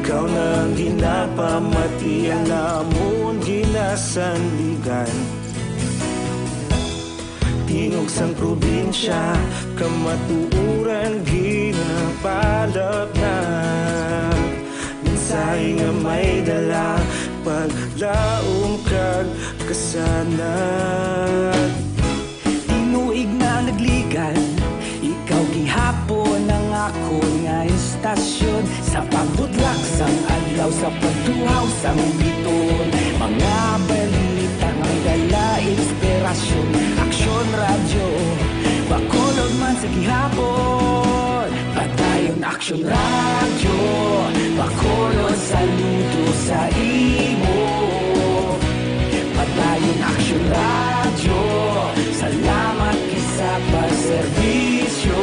Ikaw nang ginapamati ang namon ginasandigan. Tingog sang probinsya, kamatuuran ginapalap na. Minsay nga may dala, paglaom kag kasanag. Tinuig na nagligan, ikaw gihapon ako nga istasyon sa pagbudlak sang adlaw sa pagtuhaw sang biton. Mga balita nga dala inspirasyon, aksyon radyo bakolod man sa gihapon. Padayon aksyon radyo bakolod saludo sa imo. Padayon aksyon radyo, salamat kisa pagserbisyo.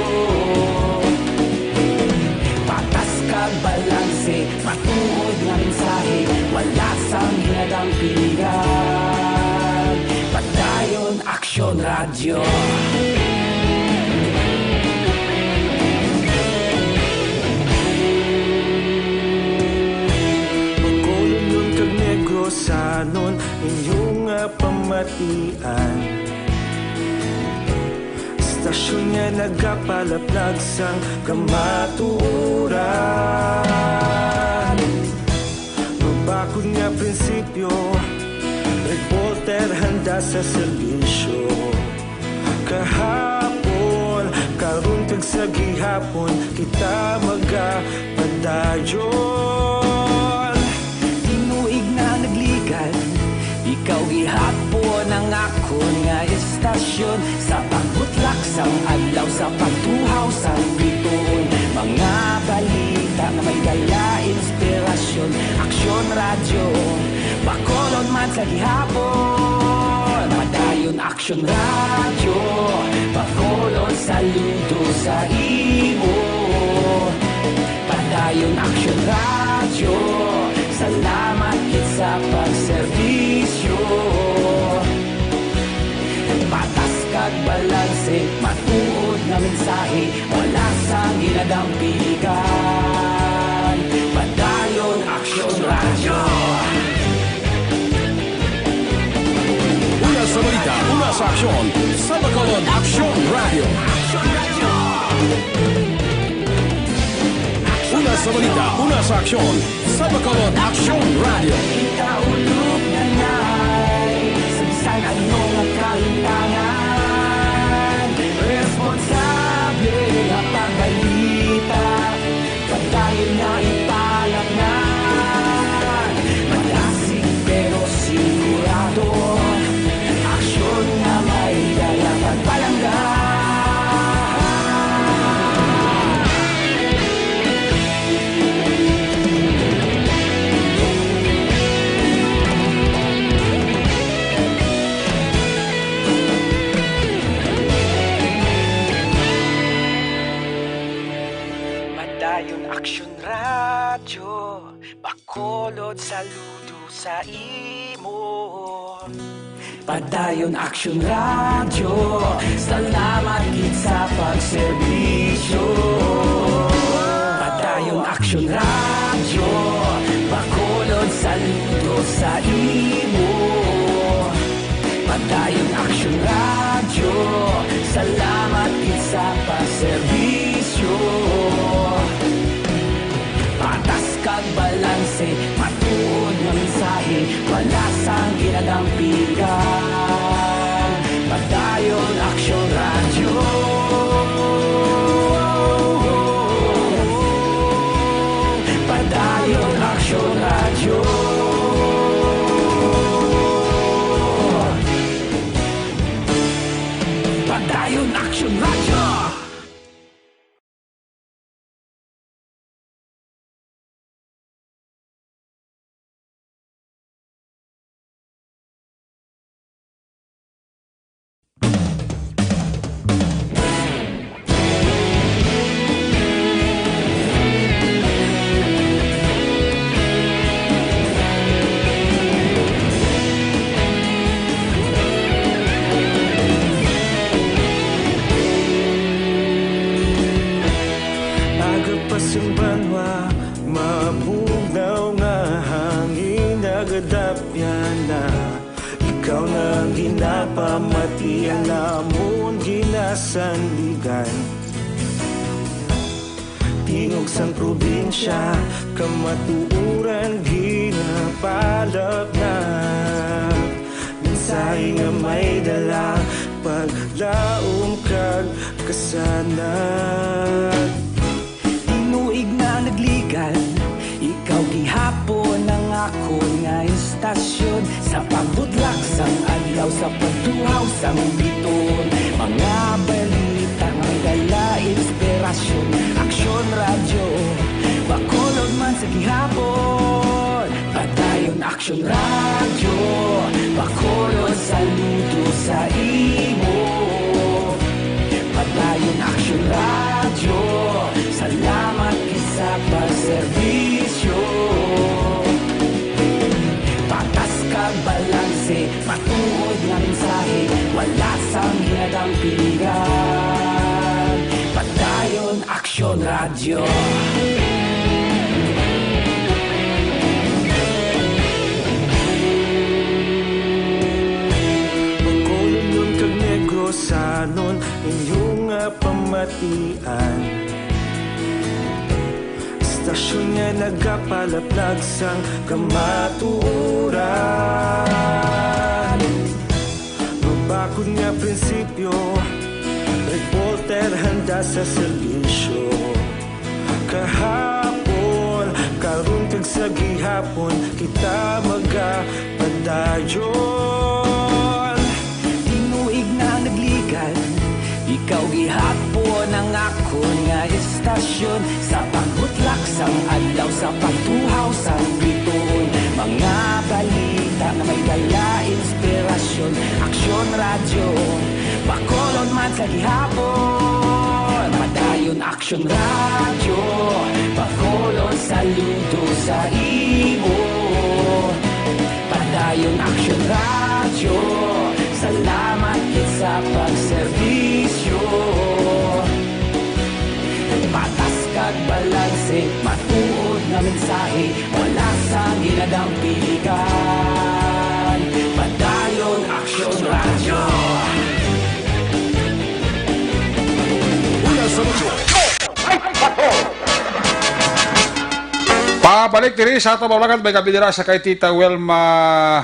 Patas kag balanse, matuod nga mensahe, wala sang hinadang pilihan. Padayon aksyon radyo. Sanon inyong pamatian, stasyon nga nagapalaplag sang kamaturan. Magbakod nga prinsipyo, reporter handa sa serbisyo. Kahapon, karun kag sa gihapon, kita magapadayon. Ikaw gihapon ang akon nga istasyon sa pagbutlak sang adlaw sa pagtuhaw sang biton. Mga balita na may dala inspirasyon, aksyon radyo bakolod man sa gihapon. Padayon aksyon radyo bakolod saludo sa imo. Padayon aksyon radyo, salamat kit sa pagserbisyo. Patas kag balanse, matuod na mensahe, wala sang ginadampigan. Padayon aksyon radyo. Una sa balita, una sa aksyon, sa Bacolod Aksyon Radio. Una sa balita, una sa aksyon, sa Bacolod Aksyon Radio. Ikaulog na na'y sabisan ano nga kahintangan. Responsable na pagbalita, pagdayon na ipalagnan. Malasig pero sigurado, aksyon na may dala pagpalanggan. Aksyon radyo, bakolod saludo sa imo. Padayon aksyon radyo, salamat gid sa pagserbisyo. Padayon aksyon radyo, bakolod saludo sa imo. Padayon aksyon radyo, salamat gid sa pagserbisyo. Patas kag balanse, matuod nga mensahe, wala sang ginadampigan. Padayon aksyon radyo. Padayon aksyon radyo. Padayon aksyon radyo. Pamatian namon ginasandigan, tingog sang probinsya, kamatuuran ginapalap na. Mensahe nga may dala, paglaom kag kasanag. sang biton. Mga balita may dala inspirasyon, aksyon radyo, bakulod man sa gihapon. Padayon aksyon radyo, bakulod saludo sa imo. Padayon aksyon radyo, salamat kisa pagserbisyo. Patas kag balanse, matuod nga mensahe, wala sang hinadang pilihan. Padayon aksyon radyo. Sanon inyong pamatian, stasyon nga nagapalaplag sang kamaturan. Mabakod nga prinsipyo, reporter handa sa serbisyo. Kahapon, karun kag sa gihapon, kita magapadayon. Ikaw gihapon ang ako nga istasyon, sa pagbutlak sang adlaw, sa pagtuhaw sang biton. Mga balita na may dala inspirasyon, aksyon radyo, bakolod man sa gihapon. Padayon aksyon radyo, bakolod saludo sa imo. Padayon aksyon radyo, salamat sa pagserbisyo. Patas kag balanse, matuod nga mensahe, wala sang ginadang pilihan. Padayon aksyon radyo. Una sa radyo, Pabalik diri sa ato mabalagan may kabidira sa kay Tita Wilma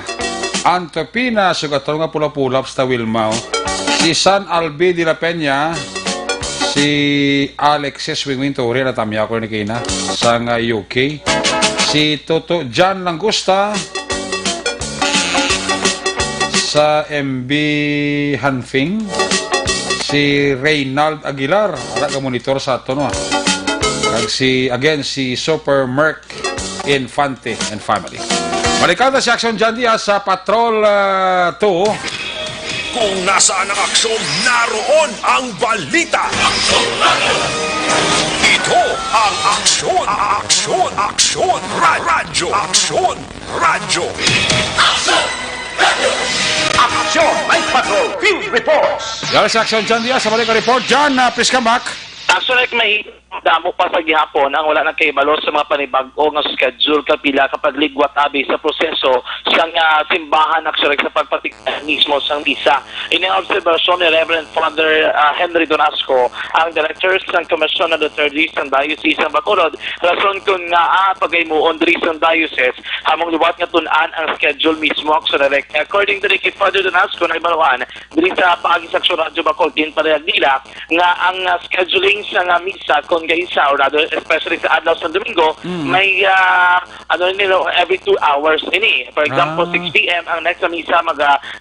Antopina, sugataro nga pula-pulap sa Wilma. Si San Albi de la Peña, si Alexis Wingwintori na tamya ko ni Kina sa UK, si Toto John Langusta sa MB Hanfing, si Reynald Aguilar, wala ka monitor sa ato no. Kag si Super Merc Infante and family. Malikada si Action John Diaz sa Patrol 2. Kung nasaan ang aksyon, naroon ang balita. Ito ang aksyon, radyo. Aksyon, Night Patrol, Field Reports. Yan si Action John Diaz sa Balika Report. John, please come back. Actually, may damo pa sa gihapon ang wala nang kaibalo sa mga panibago nga schedule kapila kapag ligwat abi sa proseso sang simbahan actually sa pagpatignan mismo sang misa. In ang observation ni Reverend Father Henry Donasco, ang director ng Komisyon ng Duterte sa Diocese ng Bacolod, rason kung nga pagaymuon diri sa diocese hamong liwat nga tun-an ang schedule mismo actually. According to kay Father Donasco na ibaluan diri sa paagi sa Radyo Bacolod din parehag nila nga ang scheduling sa misa kung isa or rather especially sa adlaw sa Domingo may every 2 hours ini. For example, 6 p.m. ang next na misa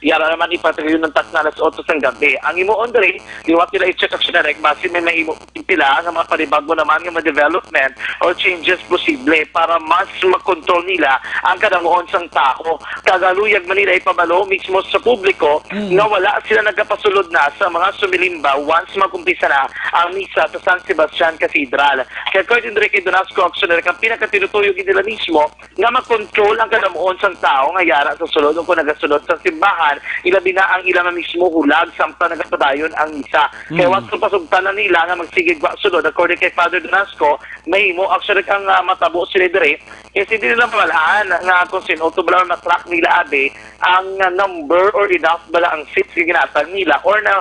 yara naman ipatagayon ng tas na alas 8 ng gabi. Ang imuon diri liwat nila i-check action direct base may pila nga mga panibago naman nga development or changes posible para mas makontrol nila ang kadamuon sang tao. Kagaluyag man nila ipabalo mismo sa publiko nga wala sila nagapasulod na sa mga sumilimba once magumpisa na ang misa sa San Sebastian Cathedral. Kaya according to kay Donasco Auctioneer, ang pinakatinutuyog nila mismo nga makontrol ang kadamuon sang tao nga yara sa sulod o kung nagasulod sa simbahan, ilabi na ang ilang mismo hulag sampa nagapadayon ang misa. Kaya once pasugtanan nila nga magsigig wa sulod, according kay Father Donasco, may mo actually ang matabo sila dire kasi hindi nila malaan nga kung sino to bala na track nila abi ang number or enough bala ang seats ginatag nila or na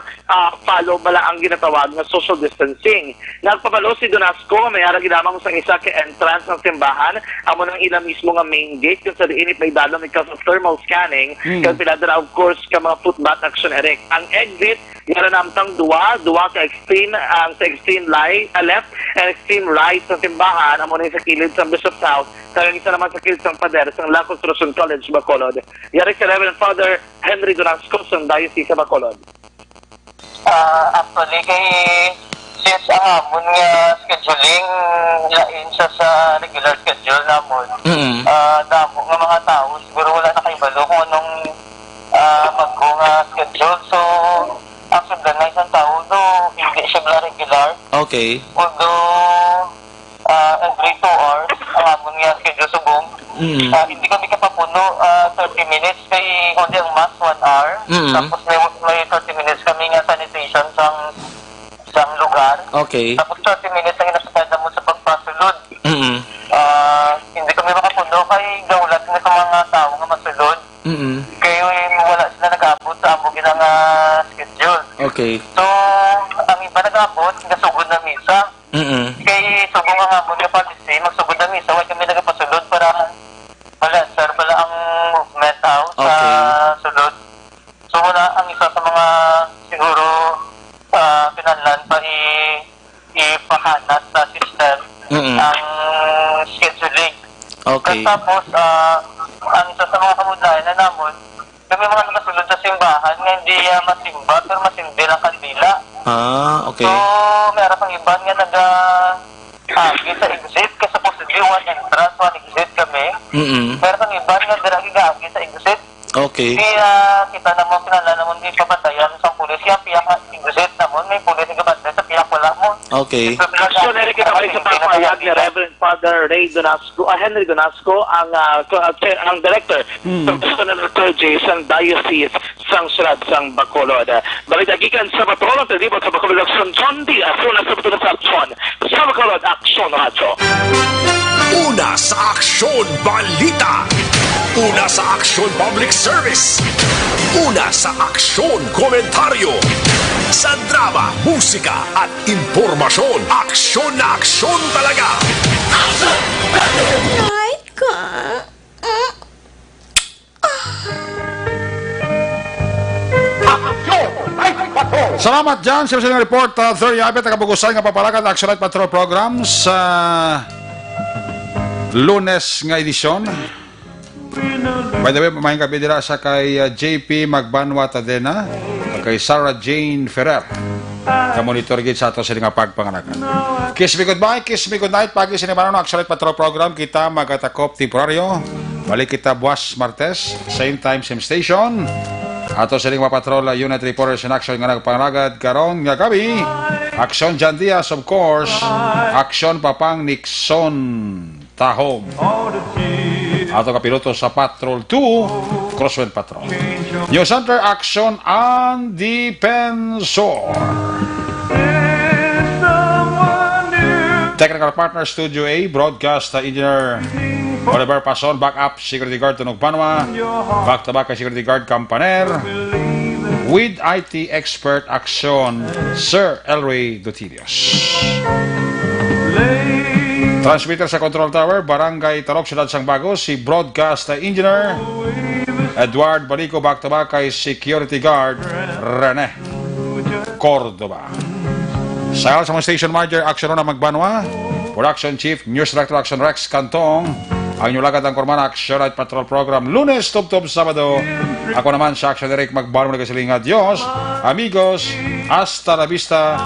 follow bala ang ginatawag na social distancing. Nagpabalo si Donasco may may arag lamang sa isa ka entrance ng simbahan. Amo nang ila mismo nga main gate kung sa diinit may dalong because of thermal scanning. Kaya pila na of course ka mga footbath action erect. Ang exit, yara namtang duwa ka extreme, sa extreme left and extreme right sa simbahan. Amo nang sa kilid sa Bishop's House. Kaya isa naman sa kilid sa pader sa La Construction College, Bacolod. Yari ka Reverend Father Henry Donasco sa Diocese sa Bacolod. Actually, kay since hamon nga scheduling lain siya sa regular schedule namon, damo nga mga tao, siguro wala na kay balo kung anong magko nga schedule. So, ang sundan na isang tao, hindi siya regular. Okay. Although, every 2 hours, ang hamon nga schedule subong. Hindi kami kapapuno 30 minutes kay kundi ang mass 1 hour. Tapos may 30 minutes kami nga sanitation sa lugar. Okay. Tapos 30 minutes ang inasakada mo sa pagpasulod. Hindi kami makapuno kay gawlat na sa mga tao nga masulod. Kaya wala sila nag-abot sa amog ng schedule. Okay. So, ang iba nag-abot, nasugod na misa. Kay sugod nga hamon nga policy, magsugod na misa, wala kami nagapasulod para balancer pala ang movement out sa sulod. So wala ang isa sa mga siguro pinanlan pa ipahanat sa system ang scheduling. Okay. Tapos ang isa sa mga kamudlayan na namon, kami mga nakasulod sa simbahan nga hindi masimba pero masindi lang kandila. Okay. So meron pang iba nga nag-agi sa exit kasi possibly 1 entrance, 1 exit kami. Pero ang iba nga diragi gagi sa exit. Okay. Kaya kita naman pinala naman di pabatayan sa pulis. Kaya piyak exit naman, may pulis nga batay sa piyak wala mo. Okay. So, Eric, kita balik sa pagpapayag ni Reverend Father Ray Donasco, Henry Donasco, ang director ng Personal Clergy sa Diocese sang Surat sang Bacolod. Balitagikan sa Bacolod, libot sa Bacolod Action, John Diaz, una sa Bacolod Action, sa Bacolod Action Radio. Una sa Aksyon Balita. Una sa Aksyon Public Service. Una sa Aksyon Komentaryo. Sa drama, musika at impormasyon. Aksyon na aksyon talaga. Night ka. Salamat dyan sa mga report. Third Yabit, nakabugusan nga papalakan ng Action Night Patrol program sa Lunes nga edisyon. By the way, pamahin kapi dira sa kay JP Magbanwa Tadena, kay Sarah Jane Ferrer. Ka-monitor gid sa ato sa nga pagpanganakan. Kiss me goodbye, kiss me good night. Pagi sinimano ng Action Night Patrol program, kita magatakop temporaryo. Balik kita buwas Martes, same time, same station. Ato sa mga patrol unit reporters in action nga nagpangalagad karon nga gabi. Action Jan Diaz, of course. Action Papang Nixon Tahom. Ato kapiloto sa Patrol 2, Crosswind Patrol. News Center Action and Defensor. Technical partner Studio A, broadcast engineer Oliver Pason, backup security guard Tunog Panwa, back to back security guard Campaner, with IT expert Action Sir Elray Dutilios. Transmitter sa control tower, Barangay Tarok, Siyudad Sangbago, si broadcast engineer Edward Balico, back to back kay security guard Rene Cordoba. Sa mga station manager Action na Magbanwa, production chief News Director Action Rex Cantong, ang inyong ang Korman Action Night Patrol program Lunes, Tub-Tub, Sabado. Ako naman sa Action Direct Magbanwa na kasiling Adios, amigos, hasta la vista.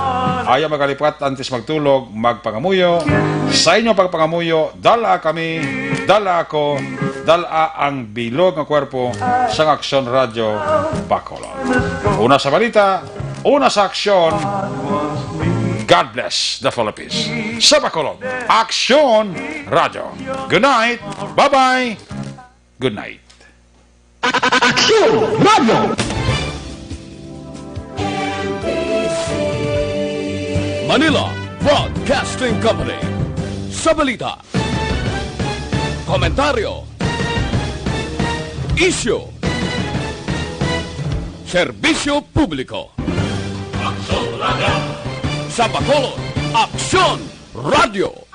Ayaw magalipat, antes magtulog, magpangamuyo. Sa inyong pagpangamuyo, dala kami, dala ako, dala ang bilog ng kwerpo sa Action Radio Bacolod. Una sa balita, una sa aksyon. God bless the Philippines. Sa Bacolod, Action Radio. Good night. Bye-bye. Good night. Action Radio. Manila Broadcasting Company. Sa balita, komentaryo, issue, serbisyo publiko. Sa Bacolod, Aksyon Radio.